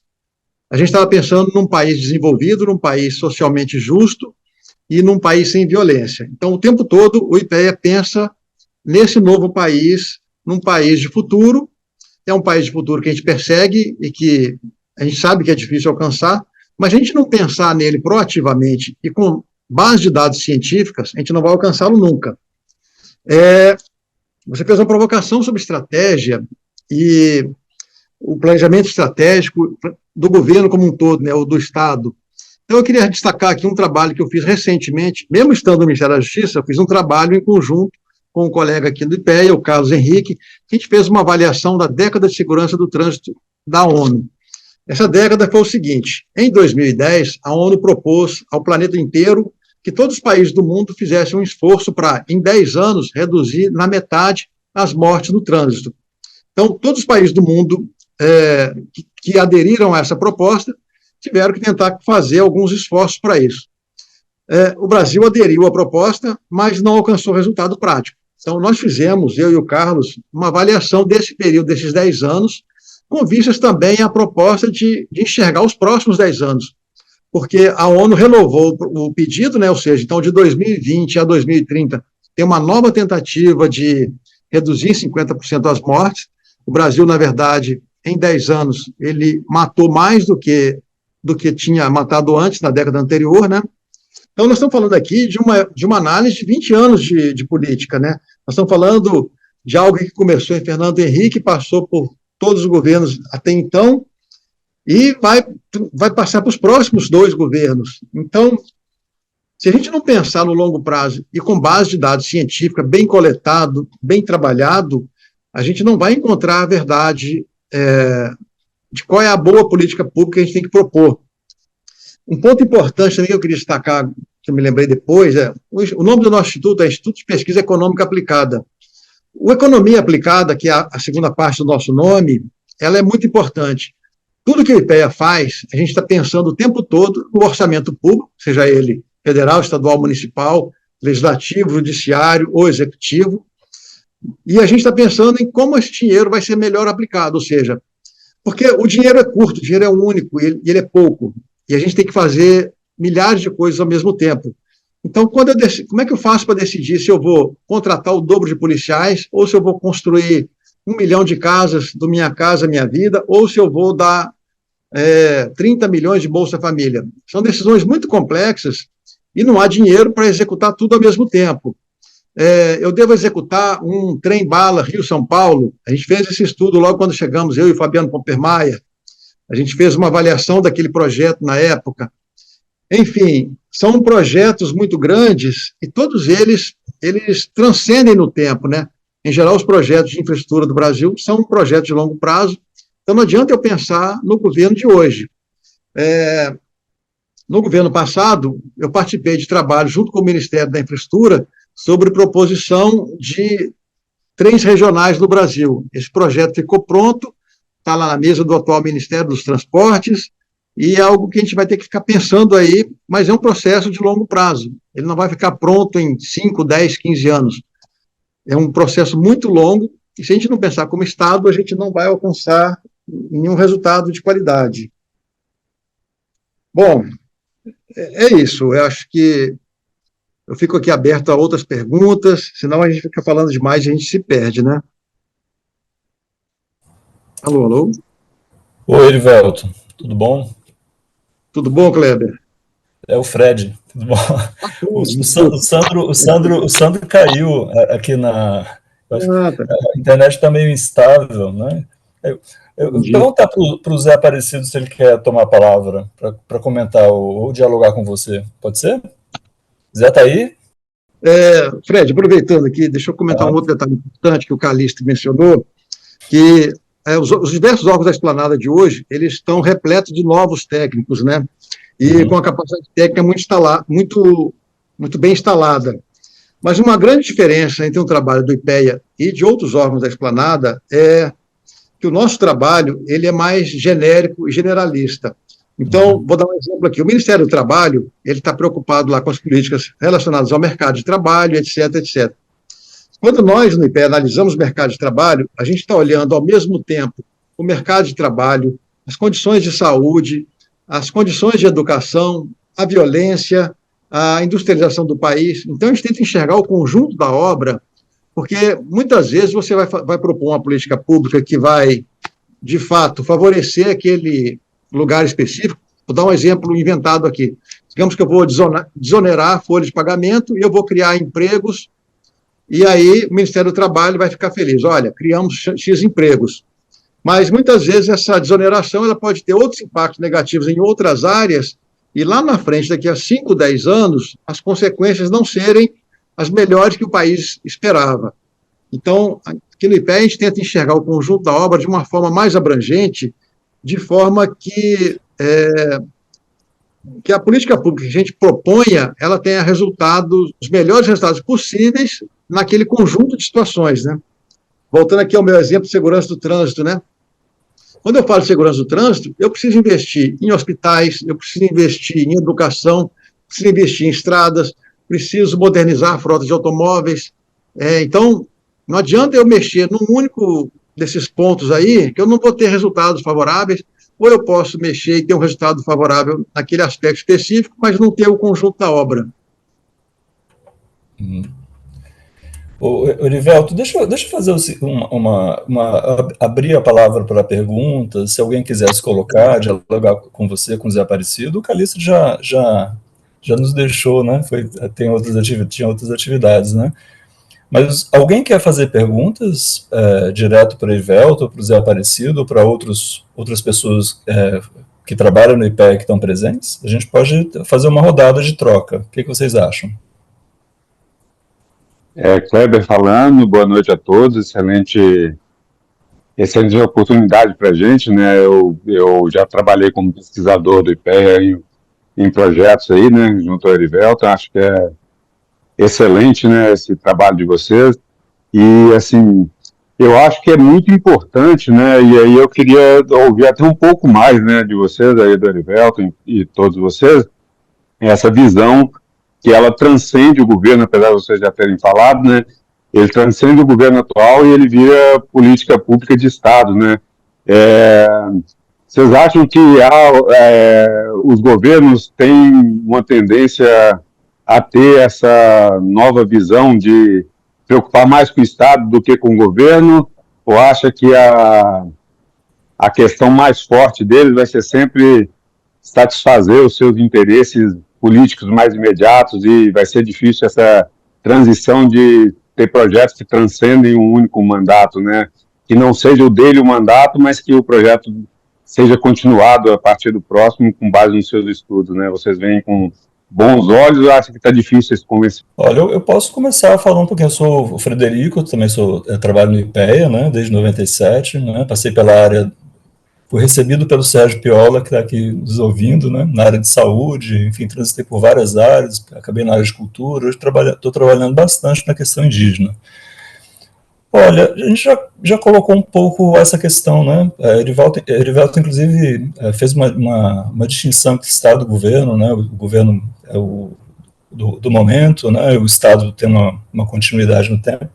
A gente estava pensando num país desenvolvido, num país socialmente justo e num país sem violência. Então, o tempo todo, o IPEA pensa nesse novo país, num país de futuro. É um país de futuro que a gente persegue e que a gente sabe que é difícil alcançar, mas a gente não pensar nele proativamente e com base de dados científicas, a gente não vai alcançá-lo nunca. Você fez uma provocação sobre estratégia e o planejamento estratégico do governo como um todo, né, ou do Estado. Então, eu queria destacar aqui um trabalho que eu fiz recentemente, mesmo estando no Ministério da Justiça, eu fiz um trabalho em conjunto com um colega aqui do IPEA, o Carlos Henrique, que a gente fez uma avaliação da década de segurança do trânsito da ONU. Essa década foi o seguinte: em 2010, a ONU propôs ao planeta inteiro que todos os países do mundo fizessem um esforço para, em 10 anos, reduzir na metade as mortes no trânsito. Então, todos os países do mundo que aderiram a essa proposta tiveram que tentar fazer alguns esforços para isso. O Brasil aderiu à proposta, mas não alcançou resultado prático. Então, nós fizemos, eu e o Carlos, uma avaliação desse período, desses 10 anos, com vistas também à proposta de enxergar os próximos 10 anos, porque a ONU renovou o pedido, né, ou seja, então de 2020 a 2030 tem uma nova tentativa de reduzir em 50% as mortes. O Brasil, na verdade, em 10 anos, ele matou mais do que tinha matado antes, na década anterior, né? Então, nós estamos falando aqui de uma análise de 20 anos de política, né? Nós estamos falando de algo que começou em Fernando Henrique, passou por todos os governos até então, e vai passar para os próximos 2 governos. Então, se a gente não pensar no longo prazo e com base de dados científica bem coletado, bem trabalhado, a gente não vai encontrar a verdade de qual é a boa política pública que a gente tem que propor. Um ponto importante também que eu queria destacar, que eu me lembrei depois, o nome do nosso instituto é Instituto de Pesquisa Econômica Aplicada. O Economia Aplicada, que é a segunda parte do nosso nome, ela é muito importante. Tudo que o IPEA faz, a gente está pensando o tempo todo no orçamento público, seja ele federal, estadual, municipal, legislativo, judiciário ou executivo, e a gente está pensando em como esse dinheiro vai ser melhor aplicado, ou seja, porque o dinheiro é curto, o dinheiro é único, e ele é pouco, e a gente tem que fazer milhares de coisas ao mesmo tempo. Então, como é que eu faço para decidir se eu vou contratar o dobro de policiais, ou se eu vou construir 1 milhão de casas do Minha Casa Minha Vida, ou se eu vou dar 30 milhões de Bolsa Família? São decisões muito complexas e não há dinheiro para executar tudo ao mesmo tempo. Eu devo executar um trem-bala Rio-São Paulo. A gente fez esse estudo logo quando chegamos, eu e o Fabiano Pompermaia. A gente fez uma avaliação daquele projeto na época. Enfim, são projetos muito grandes e todos eles transcendem no tempo, né? Em geral, os projetos de infraestrutura do Brasil são projetos de longo prazo, então não adianta eu pensar no governo de hoje. No governo passado, eu participei de trabalho junto com o Ministério da Infraestrutura sobre proposição de trens regionais no Brasil. Esse projeto ficou pronto, está lá na mesa do atual Ministério dos Transportes, e é algo que a gente vai ter que ficar pensando aí, mas é um processo de longo prazo. Ele não vai ficar pronto em 5, 10, 15 anos. É um processo muito longo, e se a gente não pensar como Estado, a gente não vai alcançar nenhum resultado de qualidade. Bom, é isso. Eu acho que eu fico aqui aberto a outras perguntas, senão a gente fica falando demais e a gente se perde, né? Alô, alô? Oi, Erivelto, tudo bom? Tudo bom, Kleber? É o Fred, tudo bom? O Sandro caiu aqui na... Tá. A internet está meio instável, né? Eu vou perguntar para o Zé Aparecido se ele quer tomar a palavra para comentar ou dialogar com você. Pode ser? Zé está aí? Fred, aproveitando aqui, deixa eu comentar um outro detalhe importante que o Calixto mencionou, que os diversos órgãos da Esplanada de hoje, eles estão repletos de novos técnicos, né? E com a capacidade técnica muito bem instalada. Mas uma grande diferença entre o trabalho do IPEA e de outros órgãos da Esplanada é que o nosso trabalho ele é mais genérico e generalista. Então, vou dar um exemplo aqui. O Ministério do Trabalho ele está preocupado lá com as políticas relacionadas ao mercado de trabalho, etc., etc. Quando nós, no IPE, analisamos o mercado de trabalho, a gente está olhando, ao mesmo tempo, o mercado de trabalho, as condições de saúde, as condições de educação, a violência, a industrialização do país. Então, a gente tenta enxergar o conjunto da obra, porque muitas vezes você vai propor uma política pública que vai, de fato, favorecer aquele lugar específico. Vou dar um exemplo inventado aqui. Digamos que eu vou desonerar a folha de pagamento e eu vou criar empregos, e aí o Ministério do Trabalho vai ficar feliz. Olha, criamos X empregos. Mas, muitas vezes, essa desoneração ela pode ter outros impactos negativos em outras áreas, e lá na frente, daqui a 5, 10 anos, as consequências não serem as melhores que o país esperava. Então, aqui no IPE, a gente tenta enxergar o conjunto da obra de uma forma mais abrangente, de forma que a política pública que a gente proponha, ela tenha os melhores resultados possíveis naquele conjunto de situações, né? Voltando aqui ao meu exemplo de segurança do trânsito, né? Quando eu falo de segurança do trânsito, eu preciso investir em hospitais, eu preciso investir em educação, preciso investir em estradas, preciso modernizar a frota de automóveis. Então, não adianta eu mexer num único desses pontos aí, que eu não vou ter resultados favoráveis, ou eu posso mexer e ter um resultado favorável naquele aspecto específico, mas não ter o conjunto da obra. Orivelto, deixa eu fazer abrir a palavra para perguntas, se alguém quiser se colocar, dialogar com você, com o Zé Aparecido. O Calixto já nos deixou, né? Tinha outras atividades, né? Mas alguém quer fazer perguntas direto para o Orivelto, ou para o Zé Aparecido, ou para outras pessoas que trabalham no IPE que estão presentes? A gente pode fazer uma rodada de troca. O que vocês acham? Kleber falando, boa noite a todos, excelente oportunidade para a gente, né? Eu já trabalhei como pesquisador do IPEA em projetos aí, né, junto ao Orivelto. Acho que é excelente, né, esse trabalho de vocês, e assim, eu acho que é muito importante, né, e aí eu queria ouvir até um pouco mais, né, de vocês aí, do Orivelto e todos vocês, essa visão que ela transcende o governo, apesar de vocês já terem falado, né, ele transcende o governo atual e ele vira política pública de Estado, né. Vocês acham que os governos têm uma tendência a ter essa nova visão de preocupar mais com o Estado do que com o governo, ou acha que a questão mais forte deles vai ser sempre satisfazer os seus interesses políticos mais imediatos e vai ser difícil essa transição de ter projetos que transcendem um único mandato, né? Que não seja o dele o mandato, mas que o projeto seja continuado a partir do próximo com base nos seus estudos, né? Vocês veem com bons olhos, eu acho que está difícil esse convencimento. Olha, eu posso começar a falar um pouquinho. Eu sou o Frederico, também trabalho no IPEA, né, desde 97, né, passei pela área, fui recebido pelo Sérgio Piola, que está aqui nos ouvindo, né, na área de saúde, enfim, transitei por várias áreas, acabei na área de cultura, hoje estou trabalhando bastante na questão indígena. Olha, a gente já colocou um pouco essa questão, né? Erivelto, inclusive, fez uma distinção entre Estado e governo, né? O governo é do momento, né? O Estado tem uma continuidade no tempo.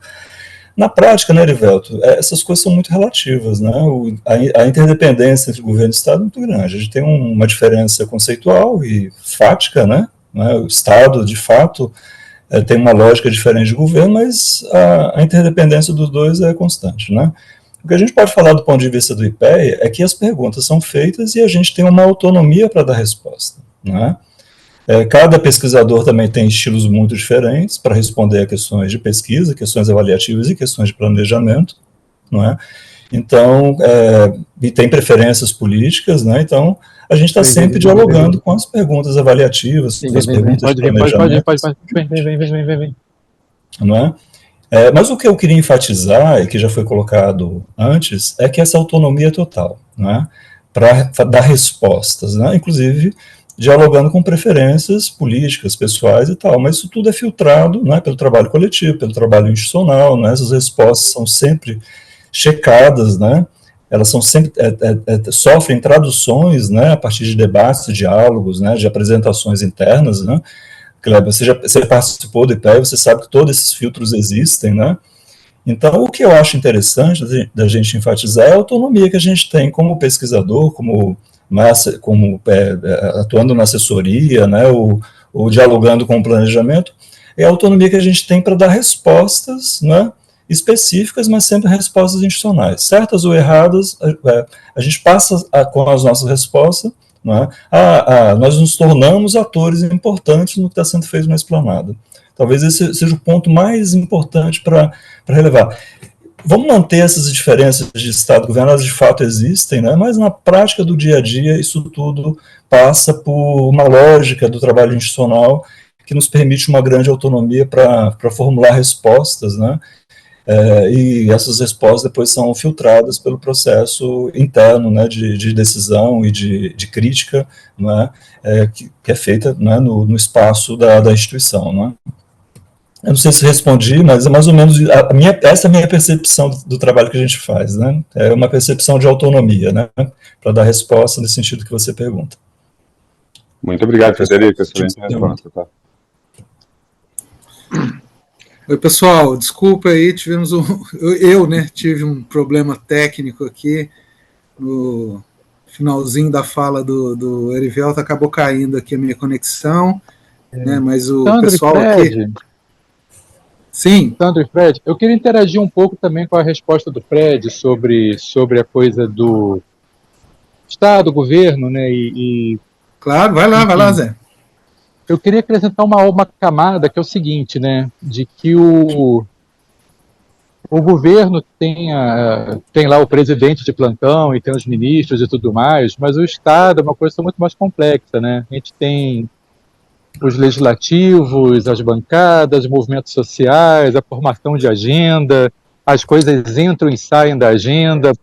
Na prática, né, Erivelto, essas coisas são muito relativas, né? A interdependência entre governo e Estado é muito grande. A gente tem uma diferença conceitual e fática, né? O Estado, de fato, tem uma lógica diferente de governo, mas a interdependência dos dois é constante, né? O que a gente pode falar do ponto de vista do IPEA é que as perguntas são feitas e a gente tem uma autonomia para dar resposta, né? Cada pesquisador também tem estilos muito diferentes para responder a questões de pesquisa, questões avaliativas e questões de planejamento, não é? Então, e tem preferências políticas, né? Então, a gente está sempre dialogando com as perguntas avaliativas, com as perguntas de planejamento. Vem. Não é? Mas o que eu queria enfatizar, e que já foi colocado antes, é que essa autonomia é total, não é? Para dar respostas, né? Inclusive dialogando com preferências políticas, pessoais e tal, mas isso tudo é filtrado, né, pelo trabalho coletivo, pelo trabalho institucional, né? Essas respostas são sempre checadas, né, elas são sempre, sofrem traduções, né, a partir de debates, de diálogos, né, de apresentações internas, né. Kleber, você participou do IPEA, você sabe que todos esses filtros existem, né. Então, o que eu acho interessante da gente enfatizar é a autonomia que a gente tem como pesquisador, como atuando na assessoria, né, ou dialogando com o planejamento, é a autonomia que a gente tem para dar respostas, né, específicas, mas sempre respostas institucionais. Certas ou erradas, a gente passa com as nossas respostas, né, nós nos tornamos atores importantes no que está sendo feito na esplanada. Talvez esse seja o ponto mais importante para relevar. Vamos manter essas diferenças de Estado e governo, elas de fato existem, né? Mas na prática do dia a dia, isso tudo passa por uma lógica do trabalho institucional que nos permite uma grande autonomia para formular respostas, né? E essas respostas depois são filtradas pelo processo interno, né, de decisão e de crítica, né, que é feita, né, no espaço da instituição, né. Eu não sei se respondi, mas é mais ou menos essa é a minha percepção do trabalho que a gente faz, né? É uma percepção de autonomia, né? Para dar resposta nesse sentido que você pergunta. Muito obrigado, Frederico. Excelente resposta, tá? Oi, pessoal, desculpa aí, tive um problema técnico aqui no finalzinho da fala do Erivelto, acabou caindo aqui a minha conexão, né? Mas o Sandro pessoal aqui... Sim. Sandro e Fred, eu queria interagir um pouco também com a resposta do Fred sobre a coisa do Estado, governo, né? Claro, vai lá, Zé. Eu queria acrescentar uma camada que é o seguinte, né? De que o governo tem lá o presidente de plantão e tem os ministros e tudo mais, mas o Estado é uma coisa muito mais complexa, né? A gente tem os legislativos, as bancadas, os movimentos sociais, a formação de agenda, as coisas entram e saem da agenda,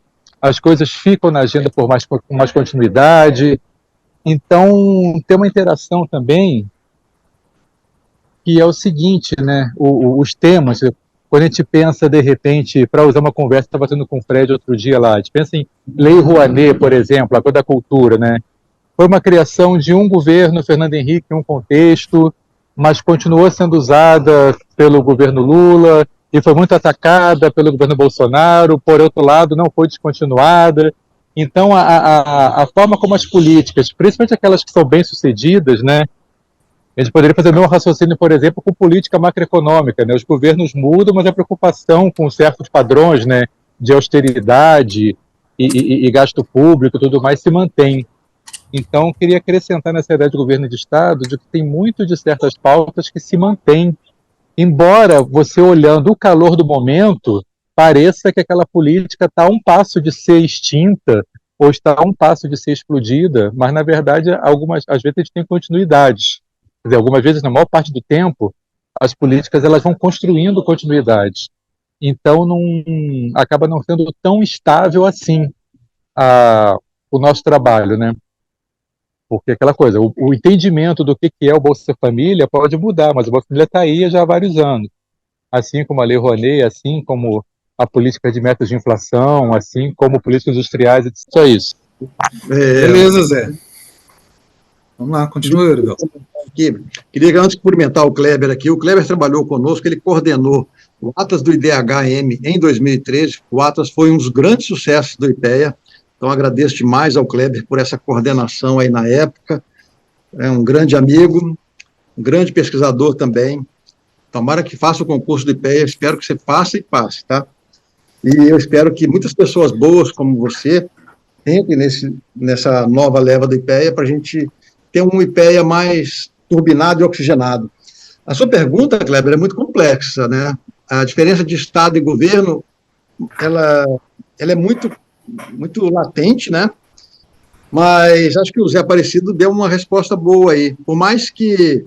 as coisas ficam na agenda com mais continuidade. Então, tem uma interação também que é o seguinte, né? Os temas, quando a gente pensa, de repente, para usar uma conversa, estava tendo com o Fred outro dia lá, a gente pensa em Lei Rouanet, por exemplo, a coisa da cultura, né? Foi uma criação de um governo, Fernando Henrique, em um contexto, mas continuou sendo usada pelo governo Lula e foi muito atacada pelo governo Bolsonaro, por outro lado, não foi descontinuada. Então, a forma como as políticas, principalmente aquelas que são bem-sucedidas, né, a gente poderia fazer o mesmo raciocínio, por exemplo, com política macroeconômica, né? Os governos mudam, mas a preocupação com certos padrões, né, de austeridade e gasto público e tudo mais se mantém. Então, queria acrescentar nessa ideia de governo de Estado de que tem muito de certas pautas que se mantêm. Embora você olhando o calor do momento, pareça que aquela política está a um passo de ser extinta ou está a um passo de ser explodida, mas, na verdade, às vezes a gente tem continuidades. Quer dizer, algumas vezes, na maior parte do tempo, as políticas elas vão construindo continuidades. Então, acaba não sendo tão estável assim o nosso trabalho, né? Porque aquela coisa, o entendimento do que é o Bolsa Família pode mudar, mas o Bolsa Família está aí já há vários anos. Assim como a Lei Rouanet, assim como a política de metas de inflação, assim como políticas industriais, só isso. Beleza, Zé. Vamos lá, continua, Eurivel. Queria antes cumprimentar o Kleber aqui. O Kleber trabalhou conosco, ele coordenou o Atlas do IDHM em 2013. O Atlas foi um dos grandes sucessos do IPEA. Então, agradeço demais ao Kleber por essa coordenação aí na época. É um grande amigo, um grande pesquisador também. Tomara que faça o concurso do IPEA, espero que você passe e passe, tá? E eu espero que muitas pessoas boas como você entrem nessa nova leva do IPEA para a gente ter um IPEA mais turbinado e oxigenado. A sua pergunta, Kleber, é muito complexa, né? A diferença de Estado e governo, ela é muito latente, né? Mas acho que o Zé Aparecido deu uma resposta boa aí. Por mais que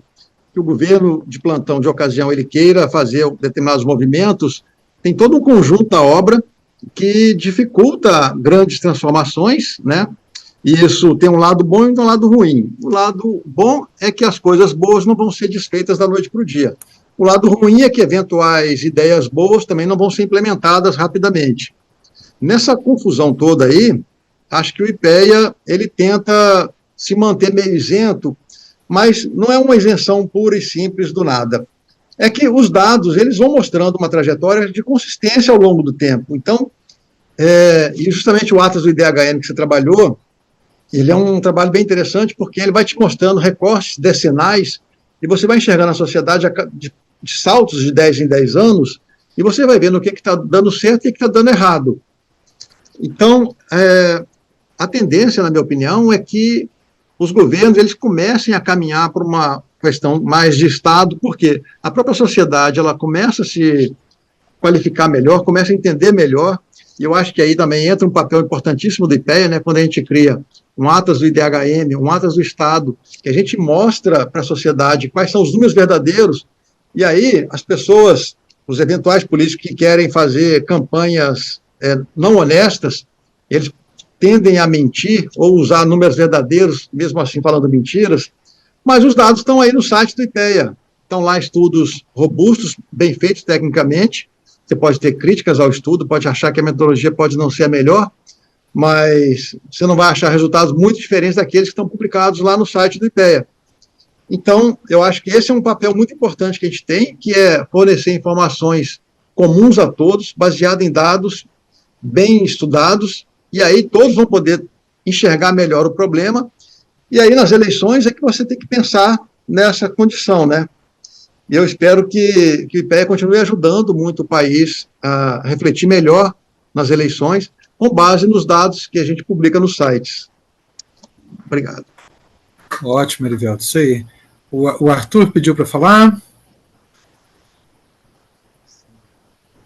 o governo de plantão, de ocasião, ele queira fazer determinados movimentos, tem todo um conjunto da obra que dificulta grandes transformações, né? E isso tem um lado bom e um lado ruim. O lado bom é que as coisas boas não vão ser desfeitas da noite para o dia. O lado ruim é que eventuais ideias boas também não vão ser implementadas rapidamente. Nessa confusão toda aí, acho que o IPEA, ele tenta se manter meio isento, mas não é uma isenção pura e simples do nada. É que os dados, eles vão mostrando uma trajetória de consistência ao longo do tempo. Então, e justamente o Atlas do IDHM que você trabalhou, ele é um trabalho bem interessante, porque ele vai te mostrando recortes decenais, e você vai enxergando a sociedade de saltos de 10 em 10 anos, e você vai vendo o que está dando certo e o que está dando errado. Então, a tendência, na minha opinião, é que os governos eles comecem a caminhar para uma questão mais de Estado, porque a própria sociedade ela começa a se qualificar melhor, começa a entender melhor, e eu acho que aí também entra um papel importantíssimo do IPEA, né, quando a gente cria um Atlas do IDHM, um Atlas do Estado, que a gente mostra para a sociedade quais são os números verdadeiros, e aí as pessoas, os eventuais políticos que querem fazer campanhas não honestas, eles tendem a mentir ou usar números verdadeiros, mesmo assim falando mentiras, mas os dados estão aí no site do IPEA. Estão lá estudos robustos, bem feitos tecnicamente. Você pode ter críticas ao estudo, pode achar que a metodologia pode não ser a melhor, mas você não vai achar resultados muito diferentes daqueles que estão publicados lá no site do IPEA. Então, eu acho que esse é um papel muito importante que a gente tem, que é fornecer informações comuns a todos, baseado em dados bem estudados, e aí todos vão poder enxergar melhor o problema, e aí nas eleições é que você tem que pensar nessa condição, né? E eu espero que o IPEA continue ajudando muito o país a refletir melhor nas eleições, com base nos dados que a gente publica nos sites. Obrigado. Ótimo, Erivelto, isso aí. O Arthur pediu para falar.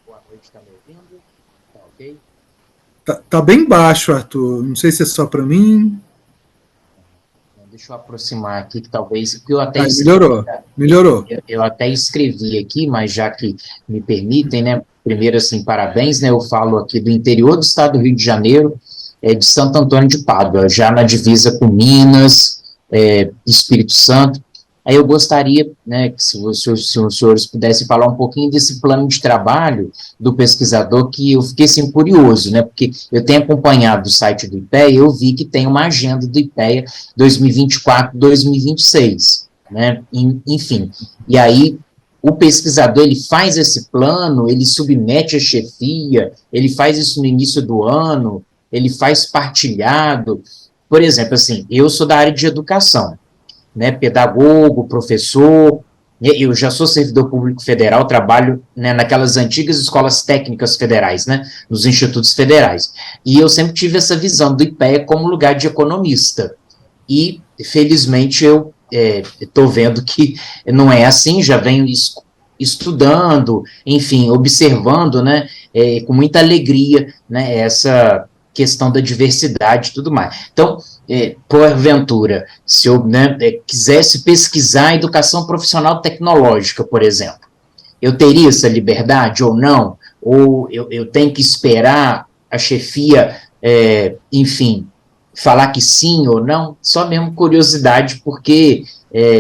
Boa noite, está me ouvindo? Tá ok? Tá bem baixo, Arthur. Não sei se é só para mim. Deixa eu aproximar aqui, que talvez... Que eu até melhorou. Eu até escrevi aqui, mas já que me permitem, né? Primeiro, assim, parabéns, né? Eu falo aqui do interior do estado do Rio de Janeiro, de Santo Antônio de Pádua, já na divisa com Minas, Espírito Santo. Aí eu gostaria, né, que se os senhores pudessem falar um pouquinho desse plano de trabalho do pesquisador, que eu fiquei assim, curioso, né, porque eu tenho acompanhado o site do IPEA e eu vi que tem uma agenda do IPEA 2024-2026, né, enfim. E aí o pesquisador, ele faz esse plano, ele submete a chefia, ele faz isso no início do ano, ele faz partilhado. Por exemplo, assim, eu sou da área de educação, né, pedagogo, professor, eu já sou servidor público federal, trabalho, né, naquelas antigas escolas técnicas federais, né, nos institutos federais, e eu sempre tive essa visão do IPEA como lugar de economista, e felizmente eu estou vendo que não é assim, já venho estudando, enfim, observando, né, com muita alegria, né, essa questão da diversidade e tudo mais. Então, porventura, se eu, né, quisesse pesquisar educação profissional tecnológica, por exemplo, eu teria essa liberdade ou não? Ou eu tenho que esperar a chefia, enfim, falar que sim ou não? Só mesmo curiosidade, porque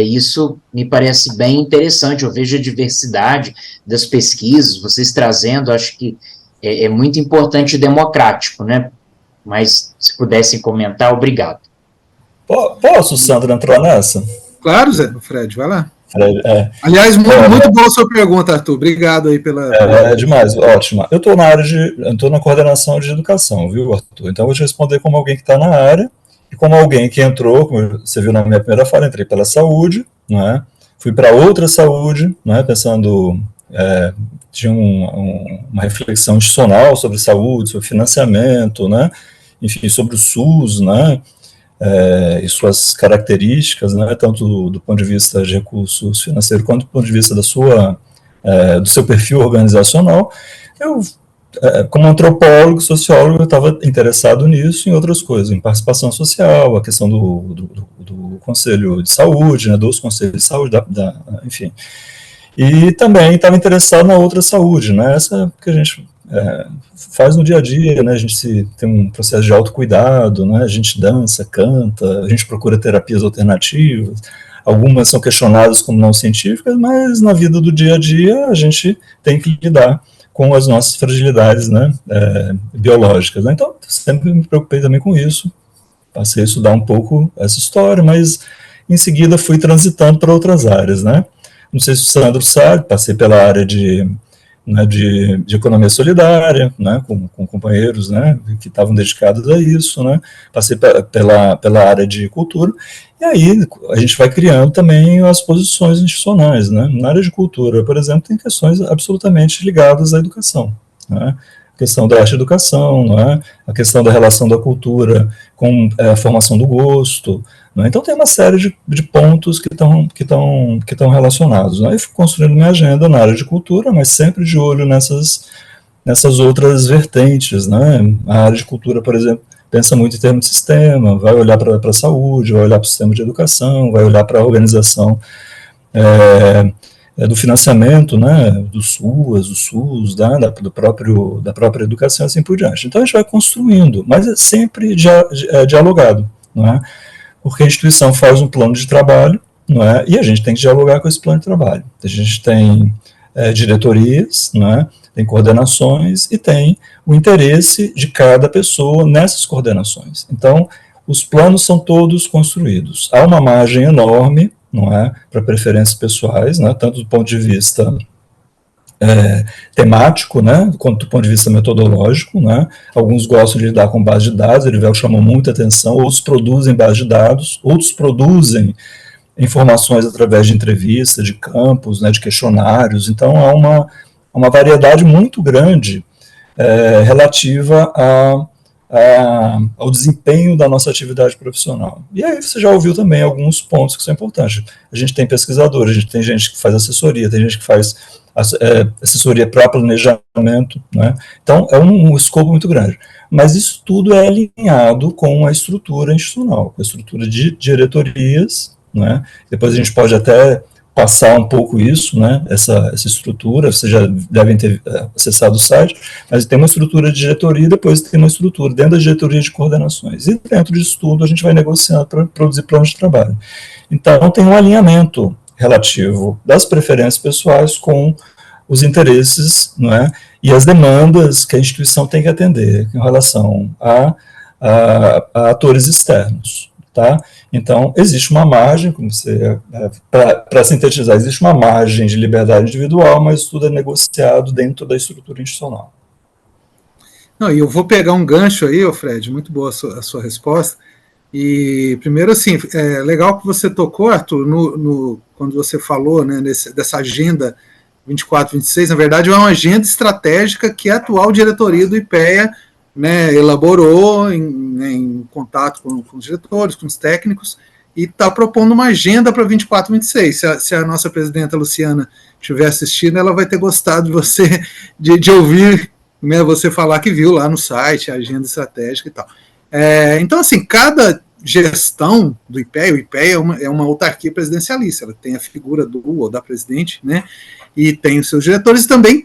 isso me parece bem interessante. Eu vejo a diversidade das pesquisas, vocês trazendo, acho que é muito importante e democrático, né? Mas se pudessem comentar, obrigado. Posso, Sandro, entrar nessa? Claro, Zé, Fred, vai lá. Fred, Aliás, muito boa a sua pergunta, Arthur. Obrigado aí pela... É demais, ótima. Eu estou na coordenação de educação, viu, Arthur? Então eu vou te responder como alguém que está na área e como alguém que entrou, como você viu na minha primeira fala, entrei pela saúde, não é? Fui para outra saúde, não é? Pensando... tinha uma reflexão institucional sobre saúde, sobre financiamento, né? Enfim, sobre o SUS, né? E suas características, né? Tanto do ponto de vista de recursos financeiros quanto do ponto de vista do seu perfil organizacional. Eu, como antropólogo, sociólogo, eu estava interessado nisso e em outras coisas, em participação social, a questão do Conselho de Saúde, né? Dos Conselhos de Saúde, enfim. E também estava interessado na outra saúde, né? Essa que a gente faz no dia a dia, né? A gente tem um processo de autocuidado, né? A gente dança, canta, a gente procura terapias alternativas, algumas são questionadas como não científicas, mas na vida do dia a dia a gente tem que lidar com as nossas fragilidades, né, biológicas, né? Então, sempre me preocupei também com isso, passei a estudar um pouco essa história, mas em seguida fui transitando para outras áreas, né? Não sei se o Sandro sabe, passei pela área de economia solidária, né, com companheiros, né, que estavam dedicados a isso, né, passei pela área de cultura, e aí a gente vai criando também as posições institucionais, né. Na área de cultura, por exemplo, tem questões absolutamente ligadas à educação, né, a questão da arte e educação, né, a questão da relação da cultura com a formação do gosto, né. Então tem uma série de pontos que estão relacionados, né. Eu fui construindo minha agenda na área de cultura, mas sempre de olho nessas outras vertentes, né. A área de cultura, por exemplo, pensa muito em termos de sistema, vai olhar para a saúde, vai olhar para o sistema de educação, vai olhar para a organização do financiamento, né, do SUS, da própria educação, assim por diante. Então a gente vai construindo, mas é sempre dialogado, não é? Porque a instituição faz um plano de trabalho, não é? E a gente tem que dialogar com esse plano de trabalho. A gente tem diretorias, não é? Tem coordenações e tem o interesse de cada pessoa nessas coordenações. Então, os planos são todos construídos. Há uma margem enorme, não é, para preferências pessoais, né, tanto do ponto de vista temático, né, quanto do ponto de vista metodológico, né. Alguns gostam de lidar com base de dados, Erivel chamou muita atenção, outros produzem base de dados, outros produzem informações através de entrevistas, de campos, né, de questionários. Então há uma variedade muito grande relativa ao desempenho da nossa atividade profissional. E aí você já ouviu também alguns pontos que são importantes. A gente tem pesquisadores, a gente tem gente que faz assessoria, tem gente que faz assessoria para planejamento, né? Então é um escopo muito grande. Mas isso tudo é alinhado com a estrutura institucional, com a estrutura de diretorias, né? Depois a gente pode até passar um pouco isso, né, essa estrutura, vocês já devem ter acessado o site, mas tem uma estrutura de diretoria, depois tem uma estrutura dentro da diretoria de coordenações, e dentro disso tudo a gente vai negociando para produzir planos de trabalho. Então tem um alinhamento relativo das preferências pessoais com os interesses, não é, e as demandas que a instituição tem que atender em relação a atores externos. Tá? Então, existe uma margem, como para sintetizar, existe uma margem de liberdade individual, mas tudo é negociado dentro da estrutura institucional. Não, e eu vou pegar um gancho aí, Fred, muito boa a sua resposta. E, primeiro, assim, é legal que você tocou, Arthur, quando você falou, né, dessa agenda 24-26, na verdade, é uma agenda estratégica que a atual diretoria do IPEA, né, elaborou em contato com os diretores, com os técnicos, e está propondo uma agenda para 24-26. Se a nossa presidenta Luciana estiver assistindo, ela vai ter gostado de você, de ouvir, né, você falar que viu lá no site a agenda estratégica e tal. Então, assim, cada gestão do IPEA, o IPEA é uma autarquia presidencialista, ela tem a figura do ou da presidente, né, e tem os seus diretores, e também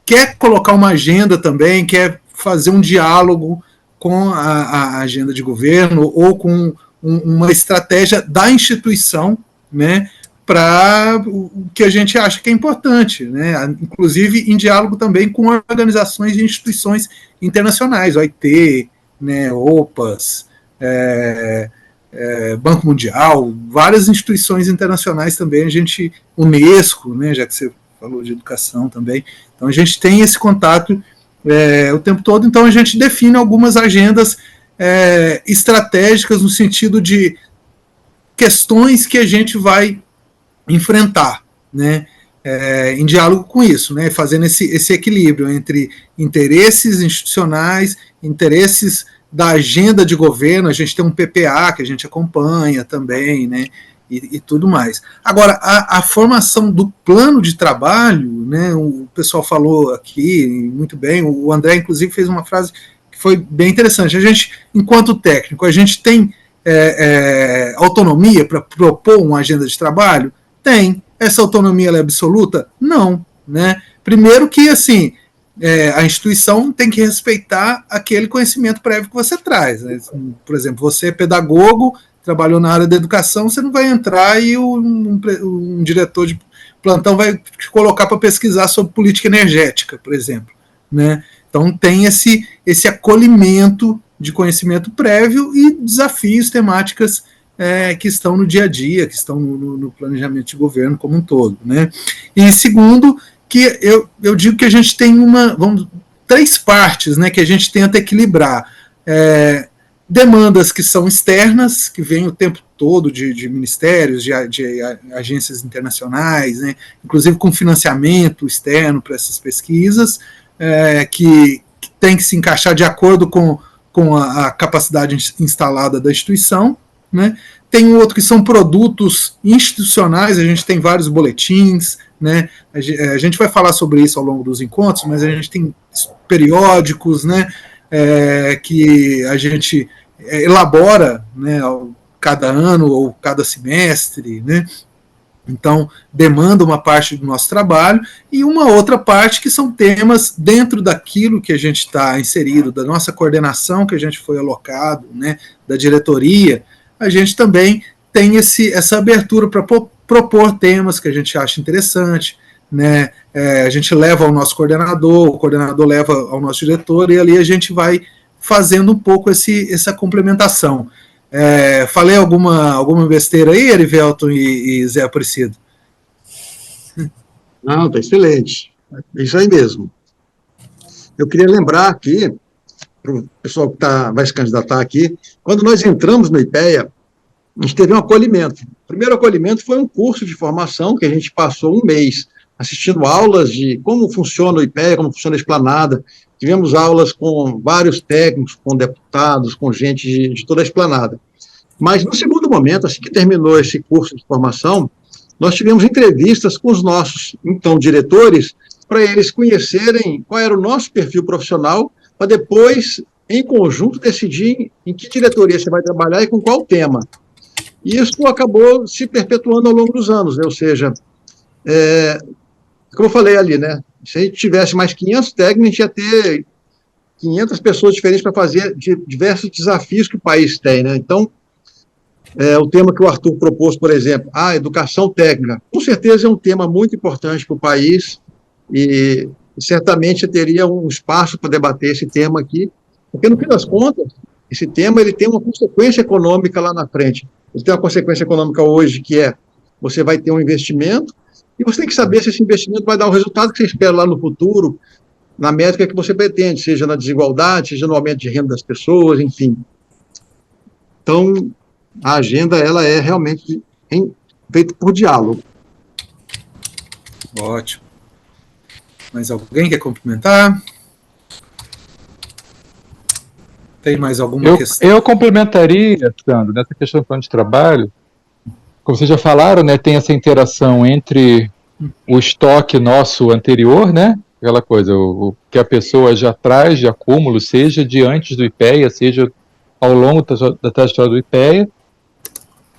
quer colocar uma agenda também, quer fazer um diálogo com a agenda de governo ou com uma estratégia da instituição, né, para o que a gente acha que é importante, né, inclusive em diálogo também com organizações e instituições internacionais, OIT, né, OPAS, Banco Mundial, várias instituições internacionais também, Unesco, né, já que você falou de educação também, então a gente tem esse contato o tempo todo, então a gente define algumas agendas estratégicas no sentido de questões que a gente vai enfrentar, né, em diálogo com isso, né, fazendo esse equilíbrio entre interesses institucionais, interesses da agenda de governo, a gente tem um PPA que a gente acompanha também, né, e tudo mais. Agora, a formação do plano de trabalho, né, o pessoal falou aqui muito bem, o André, inclusive, fez uma frase que foi bem interessante. A gente, enquanto técnico, a gente tem autonomia para propor uma agenda de trabalho? Tem. Essa autonomia é absoluta? Não. Né? Primeiro que, assim, a instituição tem que respeitar aquele conhecimento prévio que você traz. Né? Por exemplo, você é pedagogo, trabalhou na área da educação, você não vai entrar e um diretor plantão vai te colocar para pesquisar sobre política energética, por exemplo, né? Então tem esse acolhimento de conhecimento prévio e desafios, temáticas que estão no dia a dia, que estão no planejamento de governo como um todo, né? E segundo, que eu digo que a gente tem três partes, né, que a gente tenta equilibrar. Demandas que são externas, que vêm o tempo todo de ministérios, de agências internacionais, né, inclusive com financiamento externo para essas pesquisas, que tem que se encaixar de acordo com a capacidade instalada da instituição, né. Tem um outro que são produtos institucionais, a gente tem vários boletins, né, a gente vai falar sobre isso ao longo dos encontros, mas a gente tem periódicos, né, que a gente elabora, né, cada ano ou cada semestre, né? Então demanda uma parte do nosso trabalho, e uma outra parte que são temas dentro daquilo que a gente está inserido, da nossa coordenação que a gente foi alocado, né, da diretoria. A gente também tem essa abertura para propor temas que a gente acha interessante, né? A gente leva ao nosso coordenador, o coordenador leva ao nosso diretor, e ali a gente vai fazendo um pouco essa complementação. Falei alguma besteira aí, Erivelton e Zé Aparecido? Não, está excelente. É isso aí mesmo. Eu queria lembrar aqui, para o pessoal que vai se candidatar aqui, quando nós entramos no IPEA, a gente teve um acolhimento. O primeiro acolhimento foi um curso de formação que a gente passou um mês assistindo aulas de como funciona o IPEA, como funciona a esplanada. Tivemos aulas com vários técnicos, com deputados, com gente de toda a esplanada. Mas, no segundo momento, assim que terminou esse curso de formação, nós tivemos entrevistas com os nossos, então, diretores, para eles conhecerem qual era o nosso perfil profissional, para depois, em conjunto, decidir em que diretoria você vai trabalhar e com qual tema. E isso acabou se perpetuando ao longo dos anos, né? Ou seja, como eu falei ali, né? Se a gente tivesse mais 500 técnicos, a gente ia ter 500 pessoas diferentes para fazer diversos desafios que o país tem, né? Então, o tema que o Arthur propôs, por exemplo, a educação técnica, com certeza é um tema muito importante para o país, e certamente teria um espaço para debater esse tema aqui, porque, no fim das contas, esse tema ele tem uma consequência econômica lá na frente. Ele tem uma consequência econômica hoje, que você vai ter um investimento, e você tem que saber se esse investimento vai dar o resultado que você espera lá no futuro, na métrica que você pretende, seja na desigualdade, seja no aumento de renda das pessoas, enfim. Então, a agenda ela é realmente feita por diálogo. Ótimo. Mais alguém quer complementar? Tem mais alguma questão? Eu complementaria, Sandro, nessa questão do plano de trabalho. Como vocês já falaram, né, tem essa interação entre o estoque nosso anterior, né, aquela coisa, o que a pessoa já traz de acúmulo, seja de antes do IPEA, seja ao longo da trajetória do IPEA,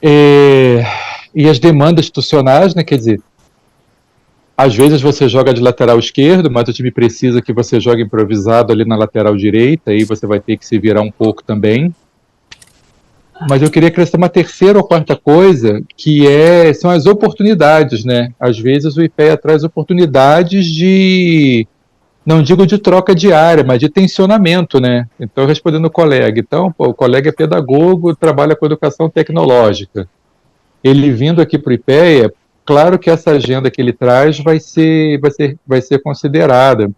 e as demandas institucionais, né, quer dizer, às vezes você joga de lateral esquerdo, mas o time precisa que você jogue improvisado ali na lateral direita, aí você vai ter que se virar um pouco também. Mas eu queria acrescentar uma terceira ou quarta coisa, que são as oportunidades, né? Às vezes o IPEA traz oportunidades não digo de troca diária, mas de tensionamento, né? Então, respondendo o colega, o colega é pedagogo, trabalha com educação tecnológica. Ele vindo aqui para o IPEA, claro que essa agenda que ele traz vai ser considerada.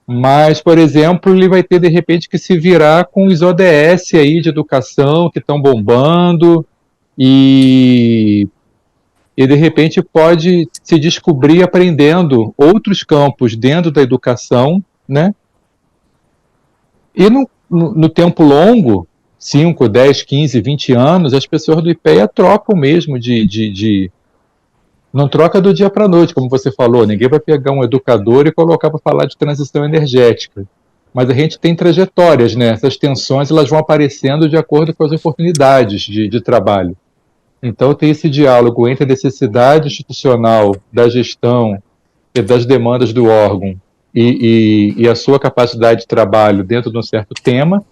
Mas, por exemplo, ele vai ter, de repente, que se virar com os ODS aí de educação que estão bombando e de repente pode se descobrir aprendendo outros campos dentro da educação, né? E no tempo longo, 5, 10, 15, 20 anos, as pessoas do IPEA trocam mesmo não troca do dia para a noite, como você falou, ninguém vai pegar um educador e colocar para falar de transição energética. Mas a gente tem trajetórias, né? Essas tensões elas vão aparecendo de acordo com as oportunidades de trabalho. Então tem esse diálogo entre a necessidade institucional da gestão e das demandas do órgão e a sua capacidade de trabalho dentro de um certo tema,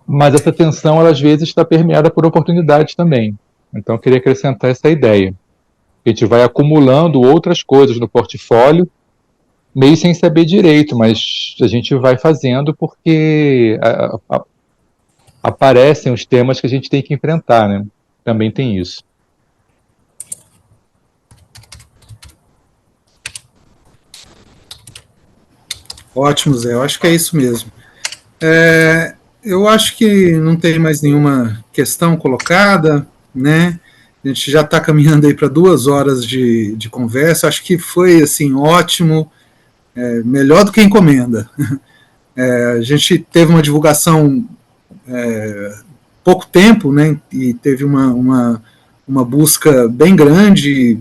mas essa tensão ela, às vezes está permeada por oportunidades também. Então, eu queria acrescentar essa ideia. A gente vai acumulando outras coisas no portfólio, meio sem saber direito, mas a gente vai fazendo porque aparecem os temas que a gente tem que enfrentar, né? Também tem isso. Ótimo, Zé, eu acho que é isso mesmo. Eu acho que não tem mais nenhuma questão colocada, né? A gente já está caminhando aí para 2 horas de conversa, acho que foi, assim, ótimo, melhor do que encomenda. A gente teve uma divulgação pouco tempo, né? E teve uma busca bem grande,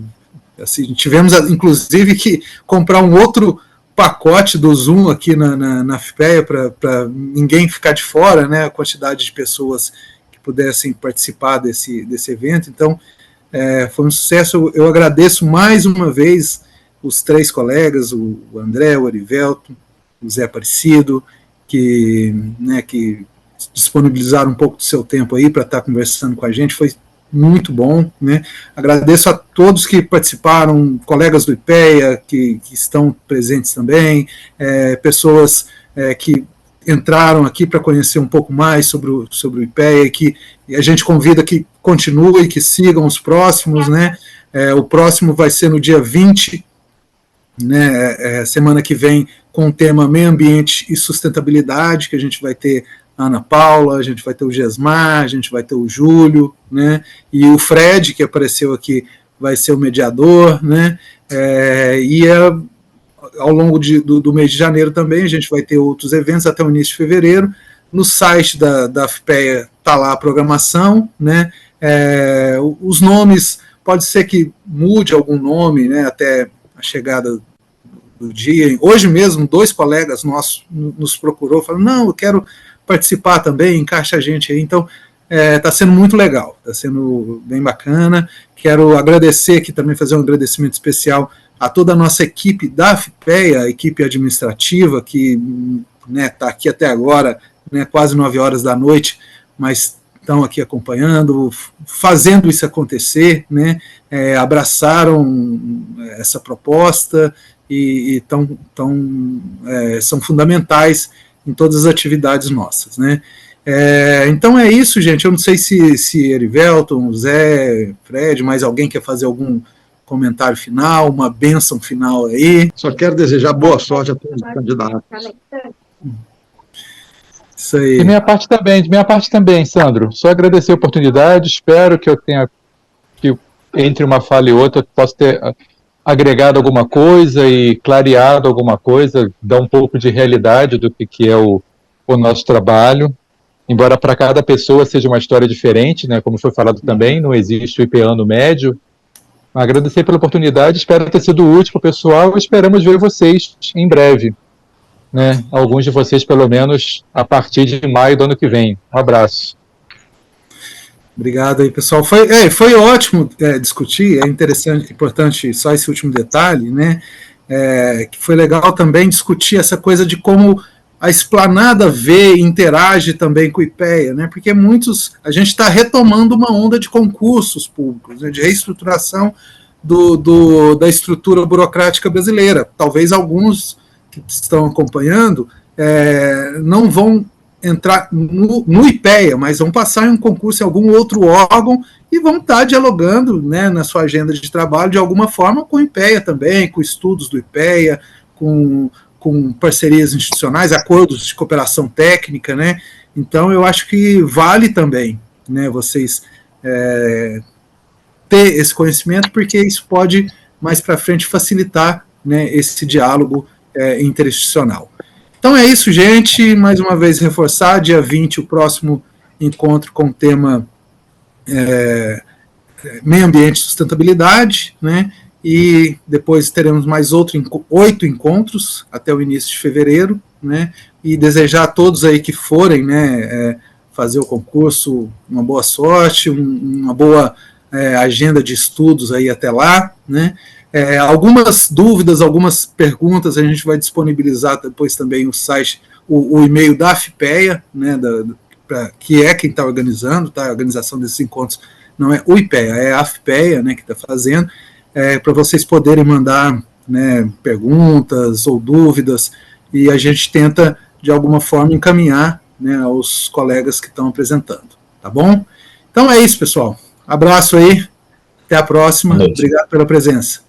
assim, tivemos, inclusive, que comprar um outro pacote do Zoom aqui na FIPEA para ninguém ficar de fora, né, a quantidade de pessoas que pudessem participar desse evento. Então, foi um sucesso. Eu agradeço mais uma vez os 3 colegas, o André, o Arivelto, o Zé Aparecido, que disponibilizaram um pouco do seu tempo aí para estar conversando com a gente. Foi muito bom, né? Agradeço a todos que participaram, colegas do IPEA que estão presentes também, pessoas que entraram aqui para conhecer um pouco mais sobre o IPEA, e a gente convida que continue, que sigam os próximos, né? O próximo vai ser no dia 20, né? Semana que vem, com o tema Meio Ambiente e Sustentabilidade, que a gente vai ter a Ana Paula, a gente vai ter o Gesmar, a gente vai ter o Júlio, né? E o Fred, que apareceu aqui, vai ser o mediador, né? Ao longo do mês de janeiro também, a gente vai ter outros eventos até o início de fevereiro. No site da FIPEA está lá a programação, né? Os nomes, pode ser que mude algum nome, né? Até a chegada do dia. Hoje mesmo, 2 colegas nossos nos procurou, falaram, não, eu quero participar também, encaixa a gente aí. Então, está sendo muito legal, está sendo bem bacana. Quero agradecer aqui também, fazer um agradecimento especial a toda a nossa equipe da FIPEA, a equipe administrativa, que está aqui até agora, né, quase 9 horas da noite, mas estão aqui acompanhando, fazendo isso acontecer, né, abraçaram essa proposta e são fundamentais em todas as atividades nossas, né. Então é isso, gente. Eu não sei se Erivelton, Zé, Fred, mais alguém quer fazer algum comentário final, uma bênção final aí. Só quero desejar boa sorte a todos os candidatos. Isso aí. De minha parte também, Sandro. Só agradecer a oportunidade, espero que que entre uma fala e outra, possa ter agregado alguma coisa e clareado alguma coisa, dar um pouco de realidade do que é o nosso trabalho. Embora para cada pessoa seja uma história diferente, né, como foi falado também, não existe o IPEANO médio. Agradecer pela oportunidade, espero ter sido útil para o pessoal e esperamos ver vocês em breve, né? Alguns de vocês, pelo menos, a partir de maio do ano que vem. Um abraço. Obrigado aí, pessoal. Foi ótimo discutir, é interessante, importante só esse último detalhe, né? Que foi legal também discutir essa coisa de como a Esplanada vê e interage também com o IPEA, né? Porque a gente está retomando uma onda de concursos públicos, né? De reestruturação da estrutura burocrática brasileira. Talvez alguns que estão acompanhando não vão entrar no IPEA, mas vão passar em um concurso em algum outro órgão e vão estar dialogando, né, na sua agenda de trabalho de alguma forma com o IPEA também, com estudos do IPEA, com parcerias institucionais, acordos de cooperação técnica, né? Então, eu acho que vale também, né, vocês ter esse conhecimento, porque isso pode, mais para frente, facilitar, né, esse diálogo interinstitucional. Então, é isso, gente. Mais uma vez, reforçar, dia 20, o próximo encontro com o tema Meio Ambiente e Sustentabilidade, né? E depois teremos mais 8 encontros até o início de fevereiro, né? E desejar a todos aí que forem, né, fazer o concurso uma boa sorte, uma boa agenda de estudos aí até lá, né? Algumas dúvidas, algumas perguntas a gente vai disponibilizar depois também o site, o e-mail da FIPEA, né, que é quem está organizando, tá? A organização desses encontros não é o IPEA, é a FIPEA, né, que está fazendo. para vocês poderem mandar, né, perguntas ou dúvidas, e a gente tenta, de alguma forma, encaminhar, né, aos colegas que estão apresentando, tá bom? Então é isso, pessoal. Abraço aí, até a próxima, obrigado pela presença.